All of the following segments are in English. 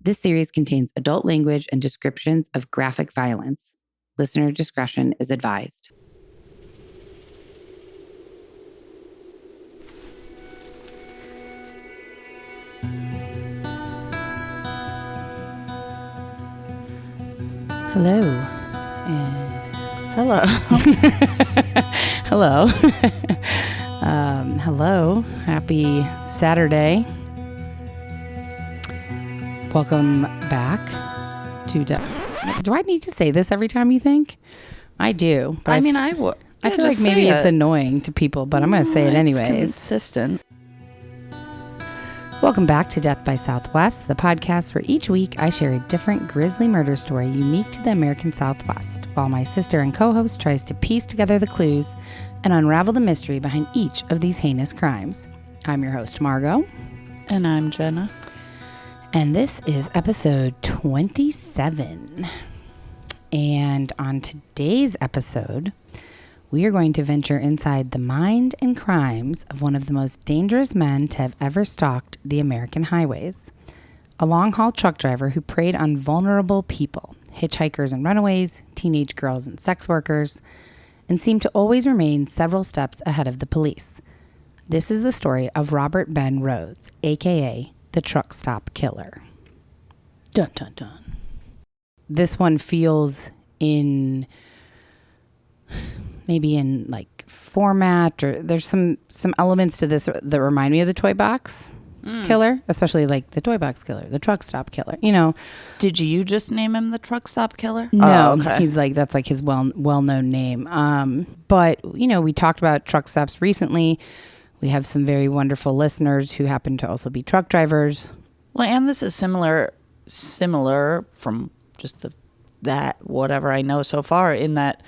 This series contains adult language and descriptions of graphic violence. Listener discretion is advised. Hello. Hello. Hello. Hello. Happy Saturday. Welcome back to... Do I need to say this every time you think? I do. But I feel like maybe it's annoying to people, but I'm going to say it anyways. It's consistent. Welcome back to Death by Southwest, the podcast where each week I share a different grisly murder story unique to the American Southwest, while my sister and co-host tries to piece together the clues and unravel the mystery behind each of these heinous crimes. I'm your host, Margot. And I'm Jenna. And this is episode 27. And on today's episode, we are going to venture inside the mind and crimes of one of the most dangerous men to have ever stalked the American highways. A long-haul truck driver who preyed on vulnerable people, hitchhikers and runaways, teenage girls and sex workers, and seemed to always remain several steps ahead of the police. This is the story of Robert Ben Rhoades, a.k.a. the truck stop killer. Dun, dun, dun. This one feels maybe in like format, or there's some elements to this that remind me of the toy box killer, especially like the toy box killer, the truck stop killer, you know. Did you just name him the truck stop killer? No, okay. He's like, that's like his well-known name. But you know, we talked about truck stops recently. We have some very wonderful listeners who happen to also be truck drivers. Well, and this is similar from just that whatever I know so far, in that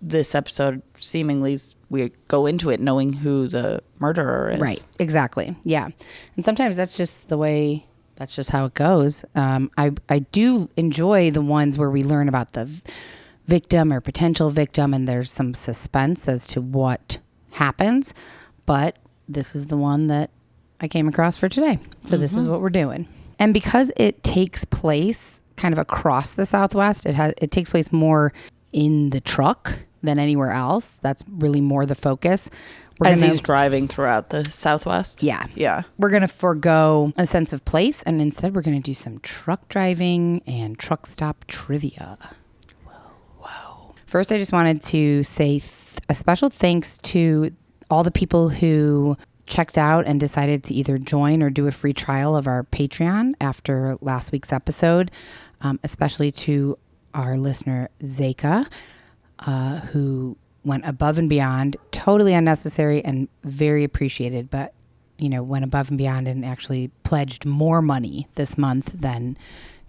this episode seemingly we go into it knowing who the murderer is. Right, exactly. Yeah. And sometimes that's just how it goes. I do enjoy the ones where we learn about the victim or potential victim and there's some suspense as to what happens. But this is the one that I came across for today. So this is what we're doing. And because it takes place kind of across the Southwest, it takes place more in the truck than anywhere else. That's really more the focus. He's driving throughout the Southwest? Yeah. Yeah. We're going to forego a sense of place, and instead we're going to do some truck driving and truck stop trivia. Whoa. First, I just wanted to say a special thanks to all the people who checked out and decided to either join or do a free trial of our Patreon after last week's episode, especially to our listener, Zeka, who went above and beyond, totally unnecessary and very appreciated, but, you know, went above and beyond and actually pledged more money this month than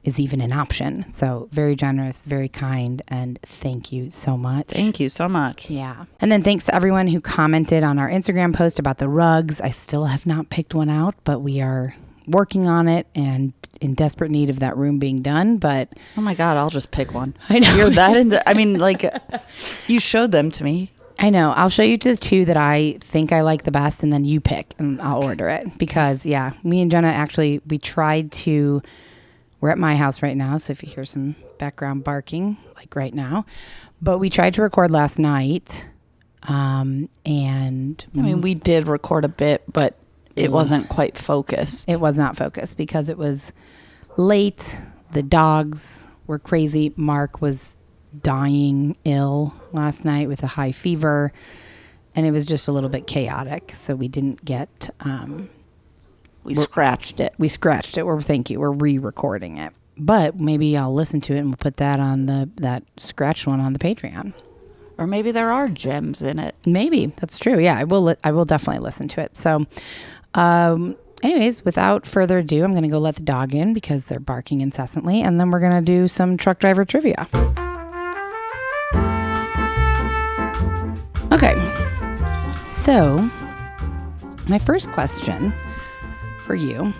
is even an option. So very generous, very kind, and thank you so much. Thank you so much. Yeah. And then thanks to everyone who commented on our Instagram post about the rugs. I still have not picked one out, but we are working on it and in desperate need of that room being done. But oh my God, I'll just pick one. I know. You're that you showed them to me. I know. I'll show you the two that I think I like the best, and then you pick and I'll order it. Because yeah, me and Jenna actually, we're at my house right now, so if you hear some background barking, like right now. But we tried to record last night, and... I mean, we did record a bit, but it wasn't quite focused. It was not focused because it was late. The dogs were crazy. Mark was dying ill last night with a high fever, and it was just a little bit chaotic, so we didn't get... We scratched it. We're re-recording it. But maybe I'll listen to it and we'll put that on that scratched one on the Patreon. Or maybe there are gems in it. Maybe. That's true. Yeah, I will definitely listen to it. So, anyways, without further ado, I'm going to go let the dog in because they're barking incessantly. And then we're going to do some truck driver trivia. Okay. So, my first question for you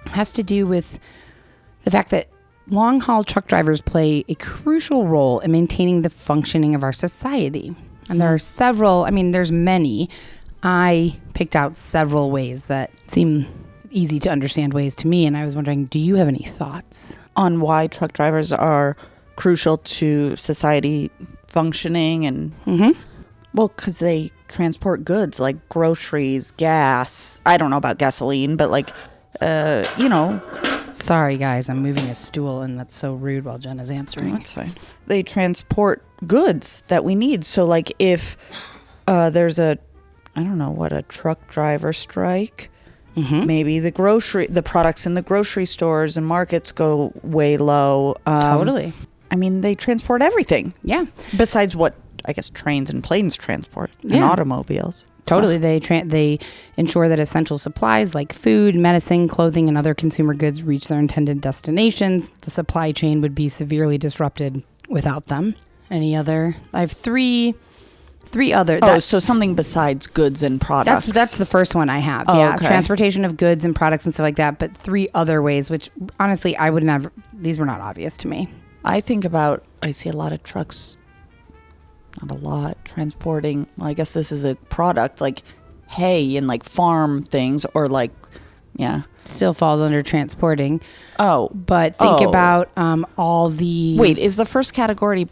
has to do with the fact that long-haul truck drivers play a crucial role in maintaining the functioning of our society. And there are several, there's many. I picked out several ways that seem easy to understand ways to me. And I was wondering, do you have any thoughts? On why truck drivers are crucial to society functioning and well, because they transport goods like groceries, gas. I don't know about gasoline, but like Sorry guys, I'm moving a stool and that's so rude while Jen is answering. That's fine. They transport goods that we need. So like if there's a truck driver strike, maybe the products in the grocery stores and markets go way low. Totally. I mean, they transport everything. Yeah. Besides what I guess trains and planes transport and automobiles. Totally. They ensure that essential supplies like food, medicine, clothing, and other consumer goods reach their intended destinations. The supply chain would be severely disrupted without them. Any other? I have three other. So something besides goods and products. That's the first one I have. Oh, yeah. okay. Transportation of goods and products and stuff like that. But 3 other ways, which honestly, I would never, these were not obvious to me. I see a lot of trucks, not a lot, transporting, well, I guess this is a product like hay and like farm things or like, Still falls under transporting. Oh. But think about all the... Wait, is the first category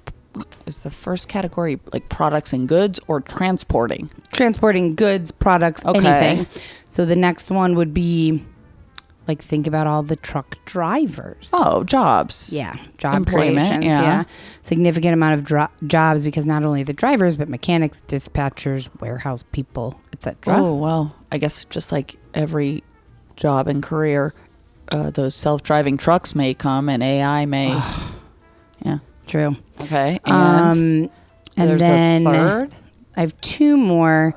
like products and goods or transporting? Transporting goods, products, anything. So the next one would be... Like, think about all the truck drivers. Oh, jobs. Yeah, job Employment, creations. Yeah. Significant amount of jobs because not only the drivers, but mechanics, dispatchers, warehouse people, etc. Oh, well, I guess just like every job and career, those self-driving trucks may come and AI may. Yeah. True. Okay. And then a third? I have 2 more.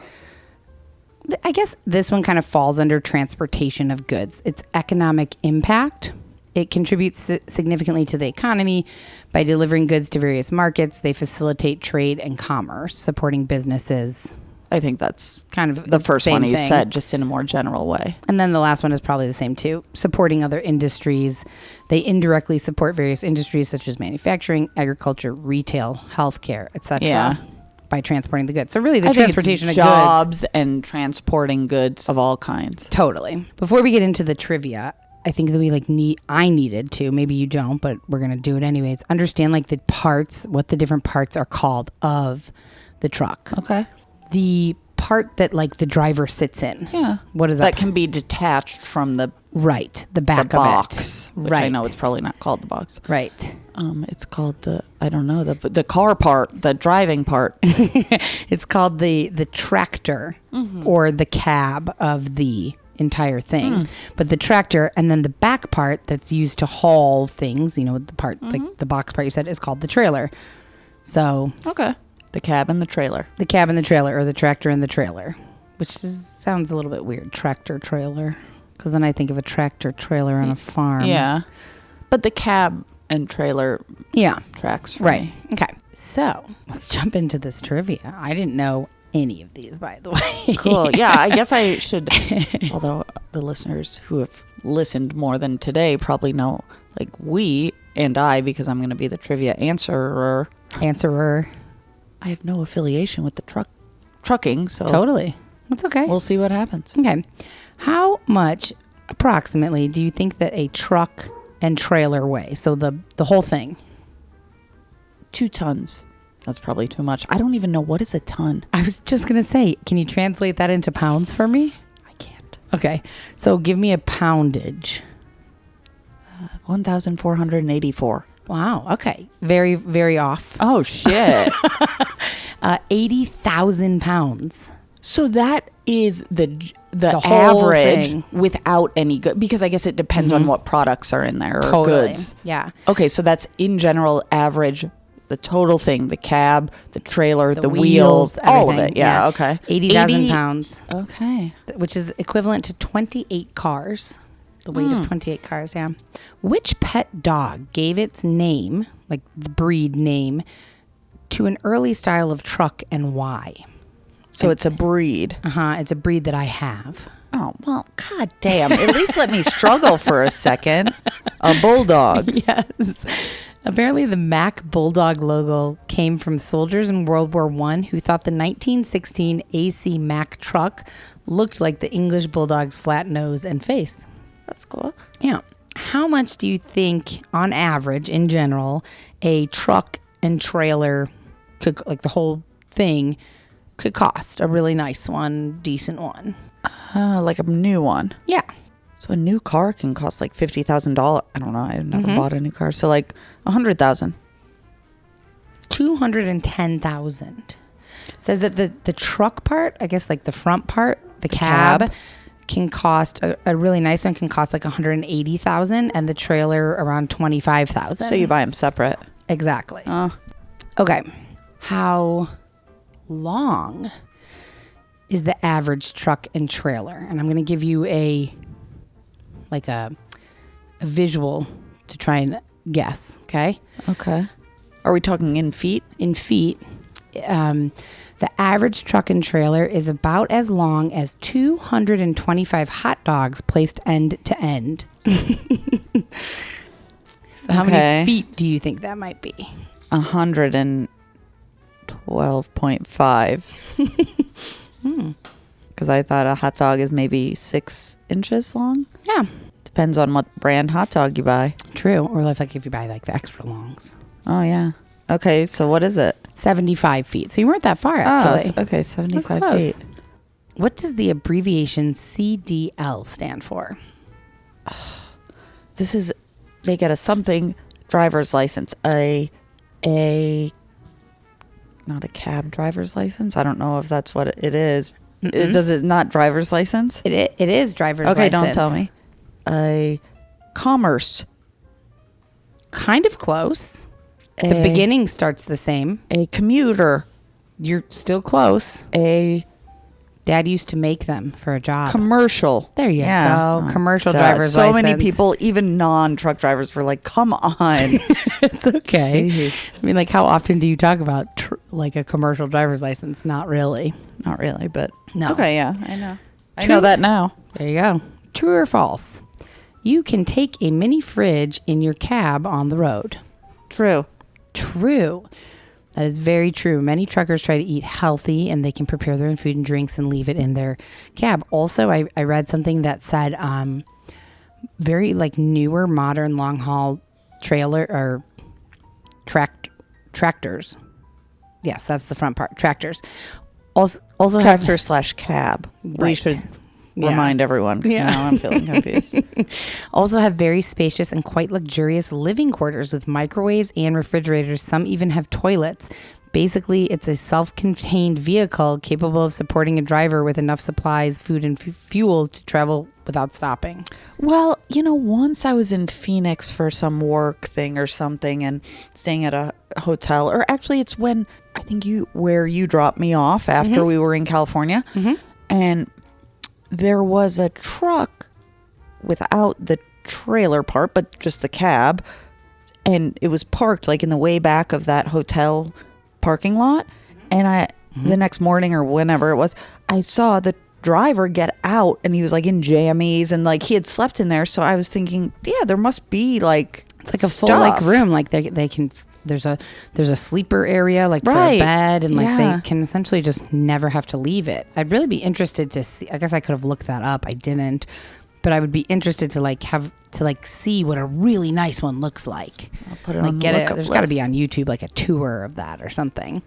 I guess this one kind of falls under transportation of goods. It's economic impact. It contributes significantly to the economy by delivering goods to various markets. They facilitate trade and commerce, supporting businesses. I think that's kind of the first one you thing. said, just in a more general way. And then the last one is probably the same too, supporting other industries. They indirectly support various industries such as manufacturing, agriculture, retail, healthcare, etc. Yeah. By transporting the goods. So really the I think transportation it's of jobs goods. and transporting goods of all kinds. Totally. Before we get into the trivia, I think that I needed to, maybe you don't, but we're going to do it anyways, understand like the parts, what the different parts are called of the truck. Okay. The part that like the driver sits in. Yeah. What is that? That can be detached from the the back box, of it. which I know it's probably not called the box. Right. It's called the car part, the driving part. It's called the tractor or the cab of the entire thing. But the tractor and then the back part that's used to haul things, the part like the box part you said is called the trailer. So okay. The cab and the trailer. The cab and the trailer, or the tractor and the trailer, which sounds a little bit weird. Tractor trailer, because then I think of a tractor trailer on a farm. Yeah, but the cab and trailer, tracks for me. Okay, so let's jump into this trivia. I didn't know any of these, by the way. Cool. Yeah, I guess I should. Although the listeners who have listened more than today probably know, like we and I, because I'm going to be the trivia answerer. I have no affiliation with the trucking, so totally. That's okay. We'll see what happens. Okay. How much approximately do you think that a truck and trailer weigh? So the whole thing. 2 tons. That's probably too much. I don't even know what is a ton. I was just going to say, can you translate that into pounds for me? I can't. Okay. So give me a poundage. 1,484. Wow. Okay. Very, very off. Oh, shit. 80,000 pounds. So that is the whole average thing. without any good, because I guess it depends on what products are in there or Totally. goods. Yeah. Okay. So that's in general average, the total thing, the cab, the trailer, the wheels, all of everything. it. Yeah. Okay. 80,000 pounds. Okay. Which is equivalent to 28 cars. The weight of 28 cars, yeah. Which pet dog gave its name, like the breed name, to an early style of truck and why? So it's a breed. It's a breed that I have. Oh, well, god damn. At least let me struggle for a second. A bulldog. Yes. Apparently the Mack Bulldog logo came from soldiers in World War I who thought the 1916 AC Mack truck looked like the English Bulldog's flat nose and face. That's cool. Yeah. How much do you think, on average, in general, a truck and trailer could, like the whole thing, could cost? A really nice one, decent one. Like a new one. Yeah. So a new car can cost like $50,000. I don't know. I've never bought a new car. So like $100,000. $210,000. Says that the truck part, I guess like the front part, the cab can cost a really nice one can cost like $180,000, and the trailer around $25,000. So you buy them separate. Exactly. Okay. How long is the average truck and trailer? And I'm going to give you a visual to try and guess. Okay. Okay. Are we talking in feet? In feet. The average truck and trailer is about as long as 225 hot dogs placed end to end. So how many feet do you think that might be? 112.5. Because I thought a hot dog is maybe 6 inches long. Yeah. Depends on what brand hot dog you buy. True. Or if you buy like the extra longs. Oh, yeah. Okay, so what is it? 75 feet. So you weren't that far, actually. Oh, okay, 75 feet. What does the abbreviation CDL stand for? They get a something driver's license. Not a cab driver's license. I don't know if that's what it is. Does it not driver's license? It is driver's license. Okay, don't tell me. A commerce. Kind of close. The beginning starts the same. A commuter. You're still close. A Dad used to make them for a job. commercial. There you go. Oh, Commercial duh. driver's so license. many people, even non-truck drivers, were like, come on. It's okay. I mean, like, how often do you talk about like a commercial driver's license? Not really. Not really, but No. okay, yeah, I know. I know that now. There you go. True or false? You can take a mini fridge in your cab on the road. True. True. That is very true. Many truckers try to eat healthy, and they can prepare their own food and drinks and leave it in their cab. Also, I read something that said very like newer modern long haul trailer or tractors. Yes, that's the front part. Tractors. Also Tractor / cab. Right. We should remind everyone, because now I'm feeling confused. Also have very spacious and quite luxurious living quarters with microwaves and refrigerators. Some even have toilets. Basically, it's a self-contained vehicle capable of supporting a driver with enough supplies, food, and fuel to travel without stopping. Well, once I was in Phoenix for some work thing or something and staying at a hotel, or actually it's when I think where you dropped me off after we were in California, and there was a truck without the trailer part, but just the cab, and it was parked like in the way back of that hotel parking lot. And the next morning or whenever it was, I saw the driver get out, and he was like in jammies, and like he had slept in there. So I was thinking, yeah, there must be like it's like a full like room, like they can. There's a sleeper area like for a bed, and like they can essentially just never have to leave it. I'd really be interested to see. I guess I could have looked that up. I didn't, but I would be interested to see what a really nice one looks like. I'll put it on the lookup There's list. got to be on YouTube like a tour of that or something.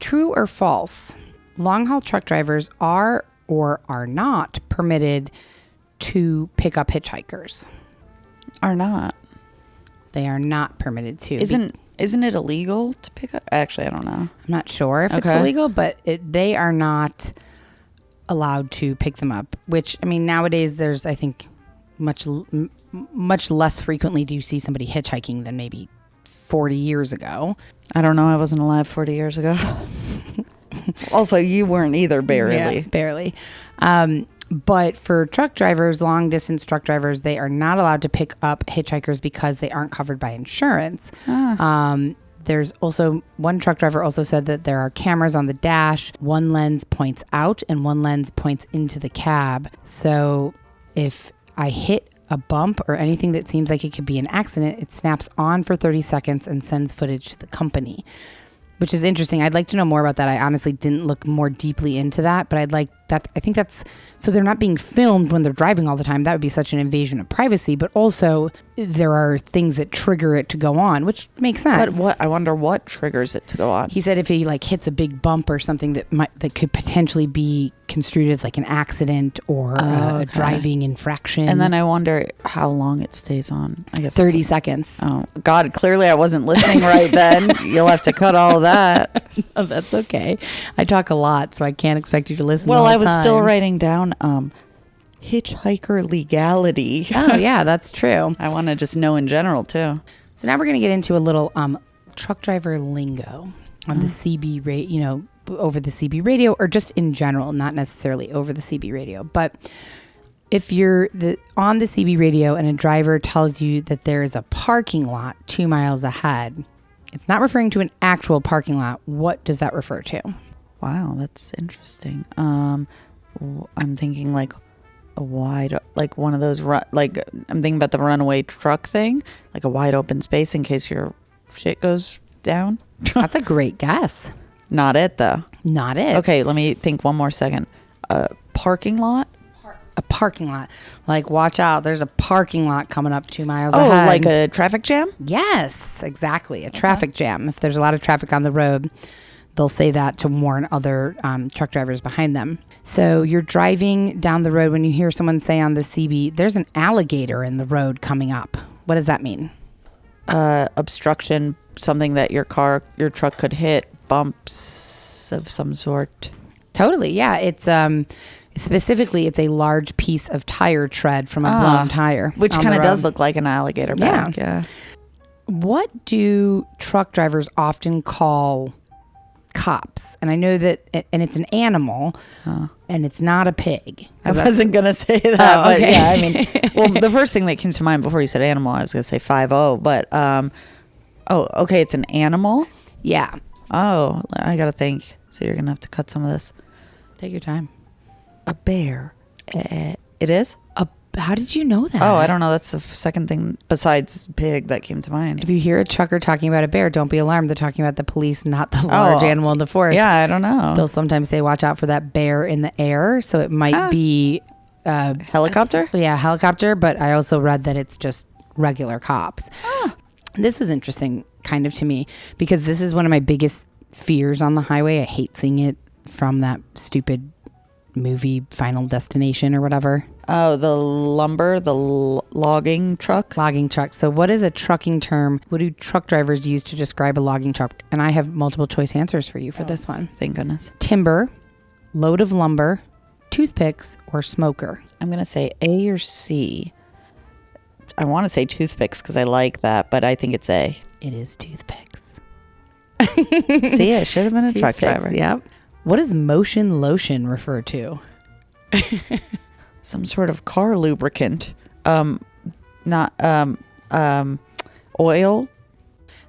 True or false? Long haul truck drivers are or are not permitted to pick up hitchhikers. Are not. They are not permitted to. Isn't it illegal to pick up? Actually, I don't know. I'm not sure if it's illegal, but they are not allowed to pick them up. Which, I mean, nowadays there's, I think, much less frequently do you see somebody hitchhiking than maybe 40 years ago. I don't know. I wasn't alive 40 years ago. Also, you weren't either, barely. Yeah, barely. But for truck drivers, long distance truck drivers, they are not allowed to pick up hitchhikers because they aren't covered by insurance. There's also one truck driver also said that there are cameras on the dash. One lens points out and one lens points into the cab. So if I hit a bump or anything that seems like it could be an accident, it snaps on for 30 seconds and sends footage to the company, which is interesting. I'd like to know more about that. I honestly didn't look more deeply into that, but I'd like I think that's, so they're not being filmed when they're driving all the time. That would be such an invasion of privacy. But also there are things that trigger it to go on, which makes sense. But I wonder what triggers it to go on. He said if he like hits a big bump or something that could potentially be construed as like an accident or a driving infraction. And then I wonder how long it stays on. I guess 30 seconds. Oh God, clearly I wasn't listening right then. You'll have to cut all that. Oh, that's okay. I talk a lot, so I can't expect you to listen. Well, all the I was time. still writing down hitchhiker legality. Oh yeah, that's true. I want to just know in general too. So now we're going to get into a little truck driver lingo on the CB radio, over the CB radio, or just in general, not necessarily over the CB radio. But if you're on the CB radio and a driver tells you that there is a parking lot 2 miles ahead, it's not referring to an actual parking lot. What does that refer to? Wow, that's interesting. I'm thinking like a wide, like one of those, I'm thinking about the runaway truck thing, like a wide open space in case your shit goes down. That's a great guess. Not it though. Not it. Okay, let me think one more second. A parking lot? A parking lot. Like, watch out. There's a parking lot coming up 2 miles Oh, ahead. like a traffic jam? Yes, exactly. A traffic jam. If there's a lot of traffic on the road, they'll say that to warn other truck drivers behind them. So you're driving down the road when you hear someone say on the CB, there's an alligator in the road coming up. What does that mean? Obstruction, something that your truck could hit, bumps of some sort. Totally, yeah. It's specifically, it's a large piece of tire tread from a blown tire. Which kind of does look like an alligator back. Yeah. What do truck drivers often call cops? And I know that, and it's an animal, and it's not a pig. I wasn't going to say that, but yeah, I mean, well, the first thing that came to mind before you said animal, I was going to say 5-0, but, okay, it's an animal? Yeah. Oh, I got to think. So you're going to have to cut some of this. Take your time. A bear. It is? How did you know that? Oh, I don't know. That's the second thing besides pig that came to mind. If you hear a trucker talking about a bear, don't be alarmed. They're talking about the police, not the large animal in the forest. Yeah, I don't know. They'll sometimes say, watch out for that bear in the air. So it might be... helicopter? Yeah, helicopter. But I also read that it's just regular cops. This was interesting kind of to me because this is one of my biggest fears on the highway. I hate seeing it from that stupid movie Final Destination or whatever. Oh, the lumber, the logging truck? Logging truck. So what is a trucking term? What do truck drivers use to describe a logging truck? And I have multiple choice answers for you for this one. Thank goodness. Timber, load of lumber, toothpicks, or smoker. I'm going to say A or C. I want to say toothpicks because I like that, but I think it's A. It is toothpicks. See, I should have been a truck driver. Yep. What does motion lotion refer to? Some sort of car lubricant. Not oil.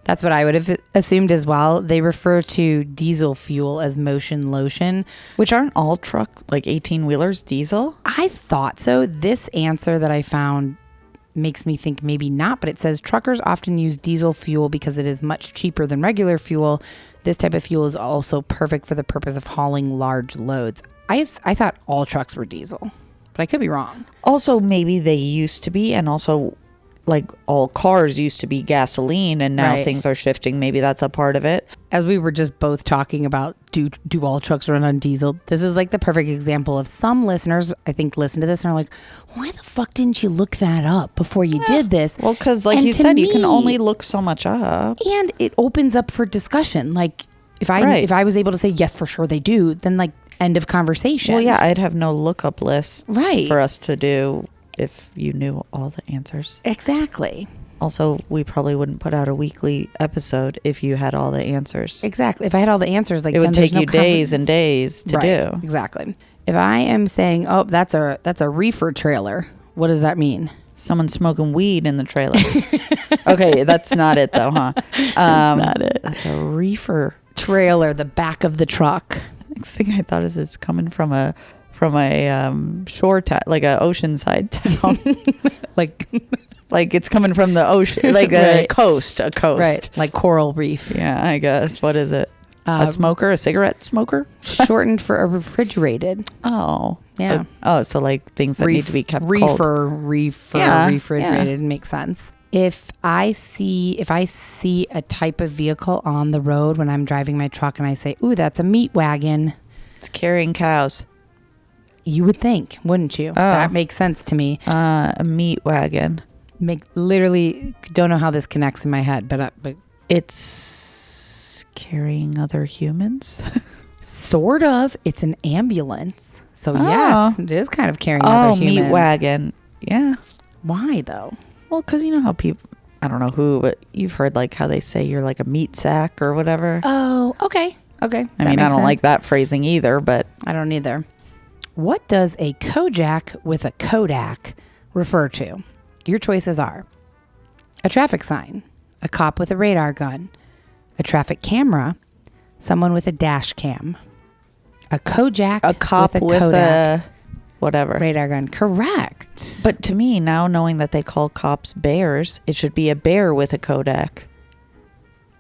That's what I would have assumed as well. They refer to diesel fuel as motion lotion. Which aren't all truck, like 18-wheelers, diesel? I thought so. This answer that I found makes me think maybe not, but it says truckers often use diesel fuel because it is much cheaper than regular fuel. This type of fuel is also perfect for the purpose of hauling large loads. I thought all trucks were diesel, but I could be wrong. Also, maybe they used to be, and also like all cars used to be gasoline, and now things are shifting. Maybe that's a part of it. As we were just both talking about, do all trucks run on diesel? This is like the perfect example of some listeners, I think, listen to this and are like, why the fuck didn't you look that up before you did this? Well, because like you said, you can only look so much up. And it opens up for discussion. Like if I was able to say, yes, for sure they do, then like end of conversation. Well, yeah, I'd have no lookup list for us to do if you knew all the answers. Exactly. Also, we probably wouldn't put out a weekly episode if you had all the answers. Exactly. If I had all the answers, like it would take you days and days to do. Exactly. If I am saying, oh, that's a reefer trailer, what does that mean? Someone smoking weed in the trailer. Okay, that's not it though, huh? That's not it. That's a reefer trailer, the back of the truck. Next thing I thought is it's coming from a shore town, like a oceanside town. like it's coming from the ocean, like a coast. Right, like coral reef. Yeah, I guess. What is it? A smoker, a cigarette smoker? Shortened for a refrigerated. Oh. Yeah. So like things that need to be kept cold. Refrigerated makes sense. If I see a type of vehicle on the road when I'm driving my truck and I say, "Ooh, that's a meat wagon." It's carrying cows. You would think, wouldn't you? That makes sense to me. A meat wagon. Literally don't know how this connects in my head, but it's carrying other humans. Sort of. It's an ambulance. So yes, it is kind of carrying other humans. Meat wagon. Yeah. Why though? Well, because you know how people, I don't know who, but you've heard like how they say you're like a meat sack or whatever. Oh, okay. Okay. I mean, I don't like that phrasing either, but. I don't either. What does a Kojak with a Kodak refer to? Your choices are a traffic sign, a cop with a radar gun, a traffic camera, someone with a dash cam, a Kojak, a cop with a Kodak, whatever. Radar gun. Correct. But to me, now knowing that they call cops bears, it should be a bear with a Kodak.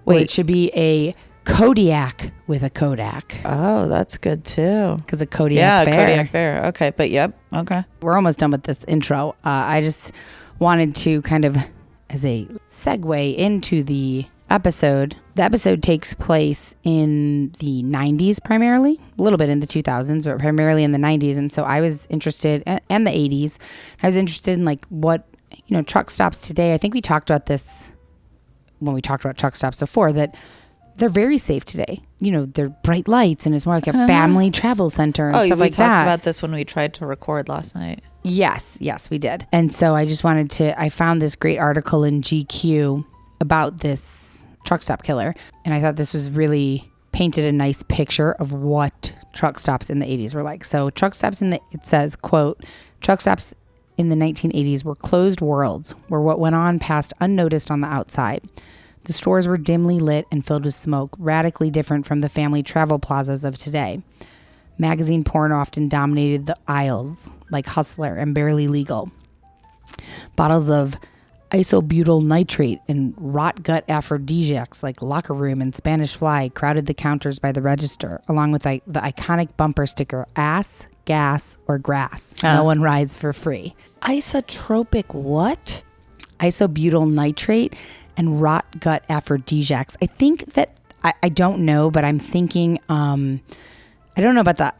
Wait, it should be a Kodiak with a Kodak. Oh, that's good too. Because a Kodiak bear. Yeah, Kodiak bear. Okay, but yep. Okay. We're almost done with this intro. I just wanted to kind of, as a segue into the episode. The episode takes place in the 90s primarily, a little bit in the 2000s, but primarily in the 90s. And so I was interested, and the 80s, I was interested in like what, truck stops today. I think we talked about this when we talked about truck stops before, that they're very safe today. They're bright lights and it's more like a family travel center and stuff like that. We talked about this when we tried to record last night. Yes, we did. And so I just I found this great article in GQ about this truck stop killer. And I thought this was really painted a nice picture of what truck stops in the 80s were like. So it says, quote, truck stops in the 1980s were closed worlds where what went on passed unnoticed on the outside. The stores were dimly lit and filled with smoke, radically different from the family travel plazas of today. Magazine porn often dominated the aisles, like Hustler and Barely Legal. Bottles of isobutyl nitrate and rot gut aphrodisiacs like Locker Room and Spanish Fly crowded the counters by the register, along with the iconic bumper sticker, ass, gas, or grass. No one rides for free. Isotropic what? Isobutyl nitrate and rot gut aphrodisiacs. I think that, I don't know, but I'm thinking, I don't know about the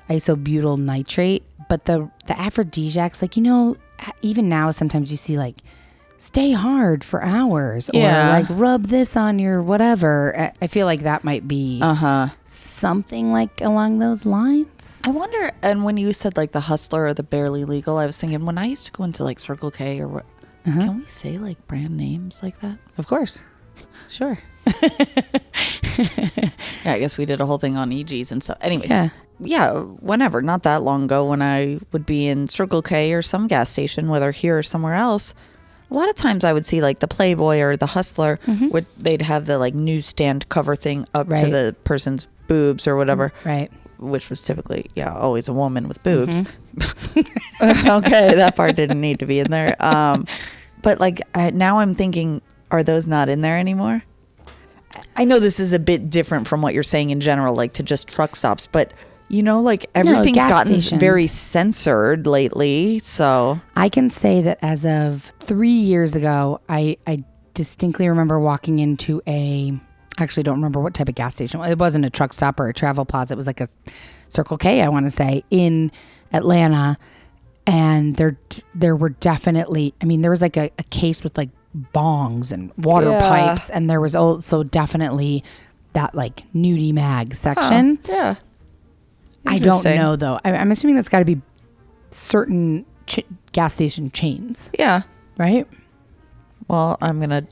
isobutyl nitrate, but the aphrodisiacs, like, even now sometimes you see like, stay hard for hours or like rub this on your whatever. I feel like that might be something like along those lines. I wonder, and when you said like the Hustler or the Barely Legal, I was thinking when I used to go into like Circle K or what, can we say like brand names like that? Of course. Sure. Yeah, I guess we did a whole thing on EGs and stuff. Anyways. Yeah, whenever, not that long ago when I would be in Circle K or some gas station, whether here or somewhere else, a lot of times I would see like the Playboy or the Hustler, where they'd have the like newsstand cover thing up to the person's boobs or whatever. Right. Which was typically, always a woman with boobs. Okay, that part didn't need to be in there. But like now I'm thinking, are those not in there anymore? I know this is a bit different from what you're saying in general, like to just truck stops, but like everything's gotten very censored lately. So I can say that as of 3 years ago, I distinctly remember walking into I actually don't remember what type of gas station. It wasn't a truck stop or a travel plaza. It was like a Circle K, I want to say, in Atlanta. And there were definitely, there was like a case with like bongs and water pipes. And there was also definitely that like nudie mag section. Yeah. I don't know though. I'm assuming that's got to be certain gas station chains. Yeah. Right? Well, I'm going to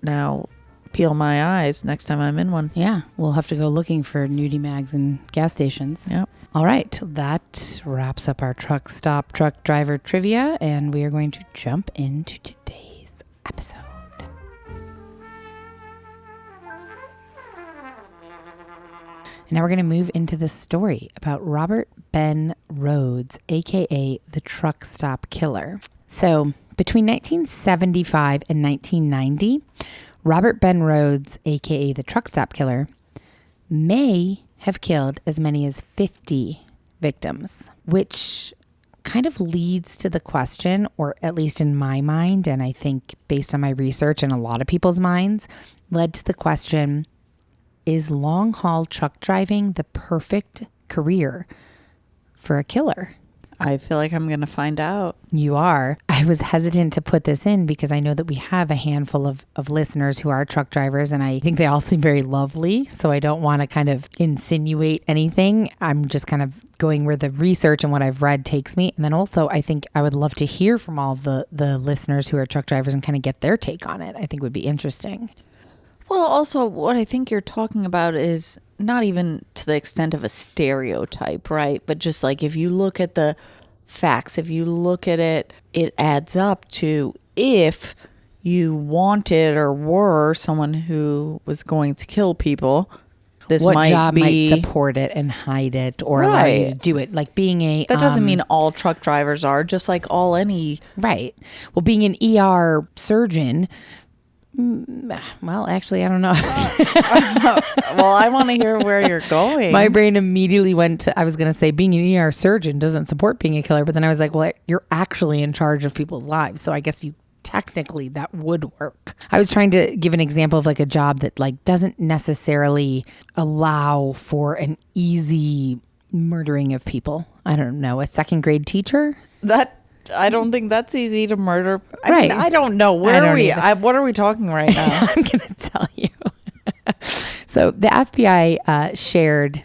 now peel my eyes next time I'm in one. Yeah. We'll have to go looking for nudie mags and gas stations. Yep. All right. That wraps up our truck stop truck driver trivia, and we are going to jump into today's episode. And now we're going to move into the story about Robert Ben Rhoades, a.k.a. the truck stop killer. So between 1975 and 1990, Robert Ben Rhoades, a.k.a. the truck stop killer, may have killed as many as 50 victims, which kind of leads to the question, or at least in my mind, and I think based on my research and a lot of people's minds, led to the question, is long haul truck driving the perfect career for a killer? I feel like I'm going to find out. You are. I was hesitant to put this in because I know that we have a handful of listeners who are truck drivers, and I think they all seem very lovely. So I don't want to kind of insinuate anything. I'm just kind of going where the research and what I've read takes me. And then also, I think I would love to hear from all of the listeners who are truck drivers and kind of get their take on it. I think would be interesting. Well, also, what I think you're talking about is not even to the extent of a stereotype, right? But just like if you look at the facts, if you look at it, it adds up to if you wanted or were someone who was going to kill people, this what might job be, might support it and hide it or allow you to do it. Like being a... That doesn't mean all truck drivers are, just like all any... Right. Well, being an ER surgeon... Well, actually, I don't know. Well, I want to hear where you're going. My brain immediately went to, I was going to say being an ER surgeon doesn't support being a killer. But then I was like, well, you're actually in charge of people's lives. So I guess you technically that would work. I was trying to give an example of like a job that like doesn't necessarily allow for an easy murdering of people. I don't know. A second grade teacher? I don't think that's easy to murder. I Right. mean, I don't know. Where are we? What are we talking right now? I'm going to tell you. So the FBI shared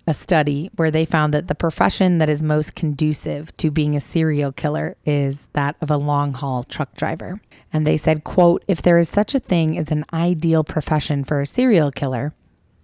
a study where they found that the profession that is most conducive to being a serial killer is that of a long haul truck driver. And they said, quote, if there is such a thing as an ideal profession for a serial killer,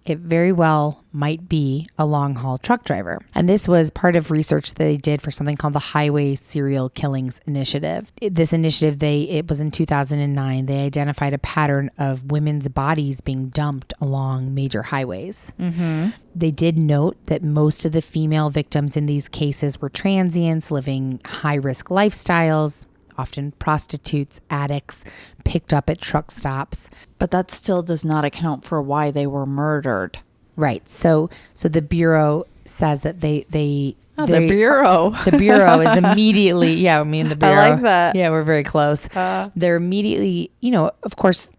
it very well might be a long haul truck driver. And this was part of research that they did for something called the Highway Serial Killings Initiative. This initiative, it was in 2009. They identified a pattern of women's bodies being dumped along major highways. Mm-hmm. They did note that most of the female victims in these cases were transients living high risk lifestyles, often prostitutes, addicts, picked up at truck stops. But that still does not account for why they were murdered. Right. So the Bureau says that the Bureau. The Bureau is immediately, yeah, me and the Bureau. I like that. Yeah, we're very close. They're immediately, of course,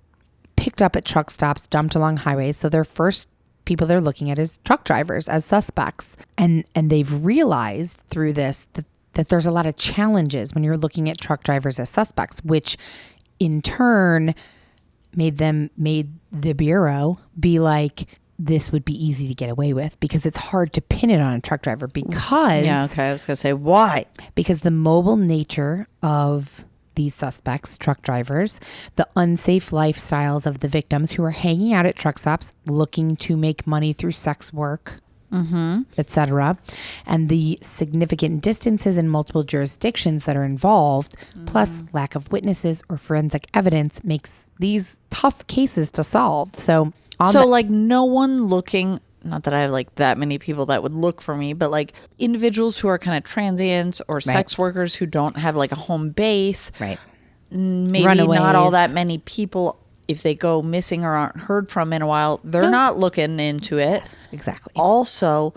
picked up at truck stops, dumped along highways. So their first people they're looking at is truck drivers as suspects. And they've realized through this that there's a lot of challenges when you're looking at truck drivers as suspects, which in turn made the Bureau be like, this would be easy to get away with because it's hard to pin it on a truck driver because... Yeah, okay. I was going to say, why? Because the mobile nature of these suspects, truck drivers, the unsafe lifestyles of the victims who are hanging out at truck stops looking to make money through sex work, etc., and the significant distances in multiple jurisdictions that are involved, plus lack of witnesses or forensic evidence makes these tough cases to solve. So like no one looking, not that I have like that many people that would look for me, but like individuals who are kind of transients or sex workers who don't have like a home base. Right. Maybe Runaways. Not all that many people, if they go missing or aren't heard from in a while, they're not looking into it. Yes, exactly. Also,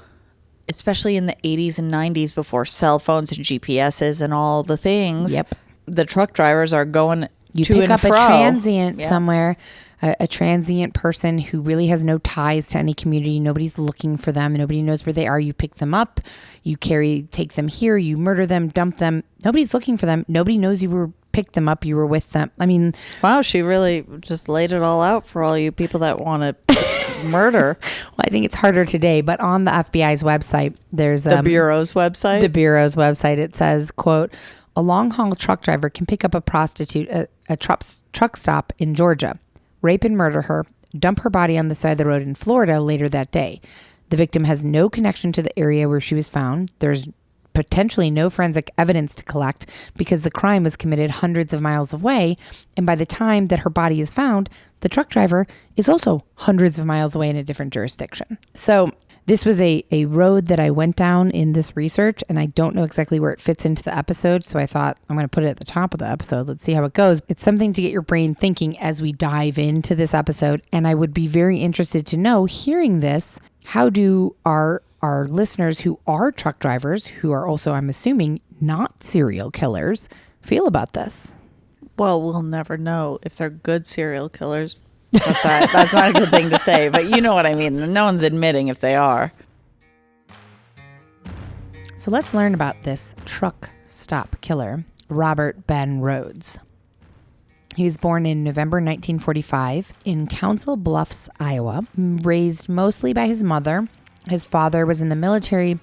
especially in the 80s and 90s before cell phones and GPSs and all the things, the truck drivers are going you to pick and up fro. a transient somewhere, a transient person who really has no ties to any community. Nobody's looking for them. Nobody knows where they are. You pick them up, you take them here, you murder them, dump them. Nobody's looking for them. Nobody knows you picked them up. You were with them. I mean, wow, she really just laid it all out for all you people that want to murder. Well, I think it's harder today, but on the FBI's website, there's the Bureau's website. The Bureau's website. It says, quote, a long haul truck driver can pick up a prostitute at a truck stop in Georgia, rape and murder her, dump her body on the side of the road in Florida later that day. The victim has no connection to the area where she was found. There's potentially no forensic evidence to collect because the crime was committed hundreds of miles away. And by the time that her body is found, the truck driver is also hundreds of miles away in a different jurisdiction. So this was a road that I went down in this research, and I don't know exactly where it fits into the episode. So I thought I'm going to put it at the top of the episode. Let's see how it goes. It's something to get your brain thinking as we dive into this episode. And I would be very interested to know, hearing this, How do our listeners who are truck drivers, who are also, I'm assuming, not serial killers, feel about this? Well, we'll never know if they're good serial killers. But that's not a good thing to say, but you know what I mean. No one's admitting if they are. So let's learn about this truck stop killer, Robert Ben Rhoades. He was born in November 1945 in Council Bluffs, Iowa, raised mostly by his mother. His father was in the military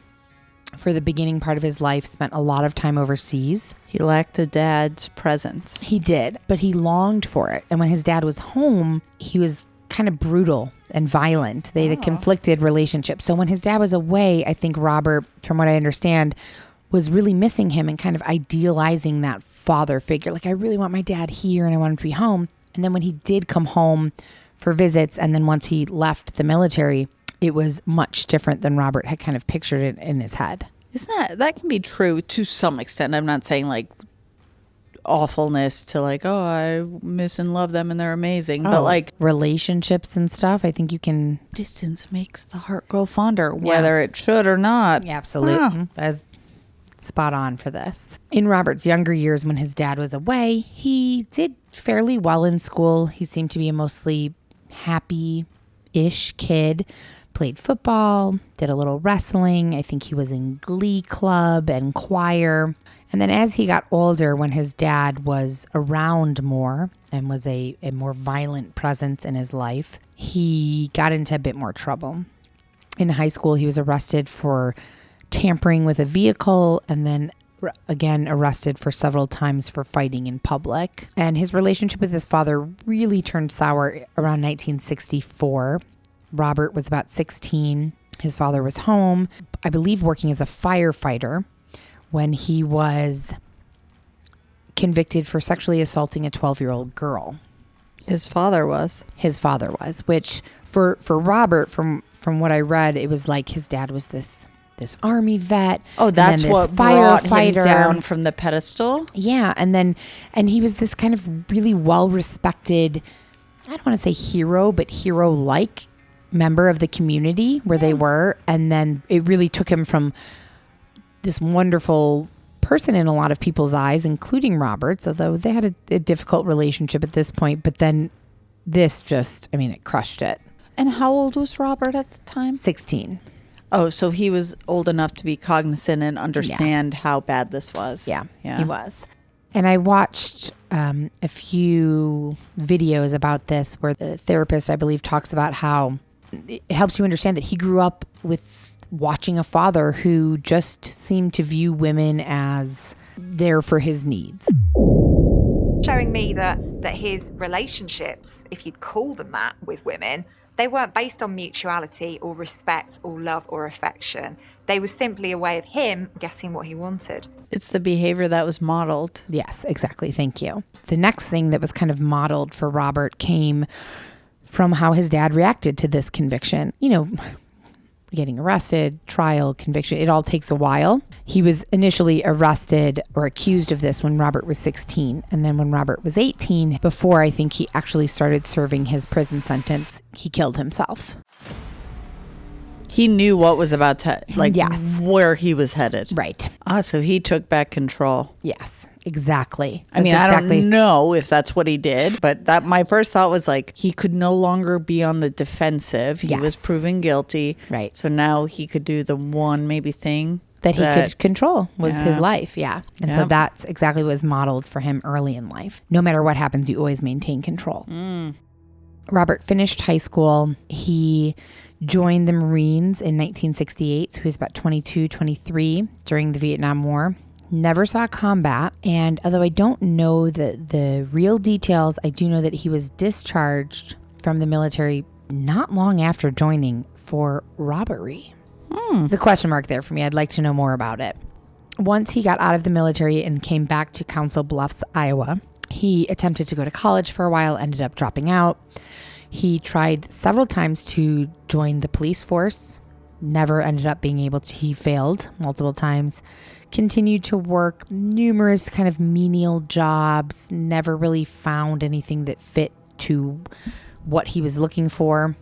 for the beginning part of his life, spent a lot of time overseas. He lacked a dad's presence. He did, but he longed for it. And when his dad was home, he was kind of brutal and violent. They had a conflicted relationship. So when his dad was away, I think Robert, from what I understand, was really missing him and kind of idealizing that father figure. Like, I really want my dad here and I want him to be home. And then when he did come home for visits, and then once he left the military, it was much different than Robert had kind of pictured it in his head. Isn't that can be true to some extent. I'm not saying like awfulness to like, oh, I miss and love them and they're amazing. But like relationships and stuff, I think you can... Distance makes the heart grow fonder, whether it should or not. Yeah, absolutely. That's spot on for this. In Robert's younger years when his dad was away, he did fairly well in school. He seemed to be a mostly happy-ish kid. Played football, did a little wrestling. I think he was in glee club and choir. And then as he got older, when his dad was around more and was a more violent presence in his life, he got into a bit more trouble. In high school, he was arrested for tampering with a vehicle and then again arrested for several times for fighting in public. And his relationship with his father really turned sour around 1964. Robert was about 16. His father was home, I believe working as a firefighter, when he was convicted for sexually assaulting a 12-year-old girl. His father was, which for Robert, from what I read, it was like his dad was this army vet. Oh, that's what brought him down from the pedestal? Yeah, and he was this kind of really well-respected, I don't want to say hero, but hero-like member of the community where they were. And then it really took him from this wonderful person in a lot of people's eyes, including Robert's, although they had a difficult relationship at this point. But then this just, it crushed it. And how old was Robert at the time? 16. Oh, so he was old enough to be cognizant and understand how bad this was. Yeah, he was. And I watched a few videos about this where the therapist, I believe, talks about how it helps you understand that he grew up with watching a father who just seemed to view women as there for his needs. Showing me that his relationships, if you'd call them that, with women, they weren't based on mutuality or respect or love or affection. They were simply a way of him getting what he wanted. It's the behavior that was modeled. Yes, exactly. Thank you. The next thing that was kind of modeled for Robert came from how his dad reacted to this conviction. Getting arrested, trial, conviction, it all takes a while. He was initially arrested or accused of this when Robert was 16. And then when Robert was 18, before I think he actually started serving his prison sentence, he killed himself. He knew what was about to, where he was headed. Right. So he took back control. Yes. Exactly. I don't know if that's what he did, but my first thought was like, he could no longer be on the defensive. He was proven guilty. Right. So now he could do the one maybe thing that he could control was his life. Yeah. And so that's exactly what was modeled for him early in life. No matter what happens, you always maintain control. Robert finished high school. He joined the Marines in 1968. So he was about 22, 23 during the Vietnam War. Never saw combat, and although I don't know the real details, I do know that he was discharged from the military not long after joining for robbery. There's a question mark there for me. I'd like to know more about it. Once he got out of the military and came back to Council Bluffs, Iowa, he attempted to go to college for a while, ended up dropping out. He tried several times to join the police force, never ended up being able to. He failed multiple times. Continued to work numerous kind of menial jobs, never really found anything that fit to what he was looking for.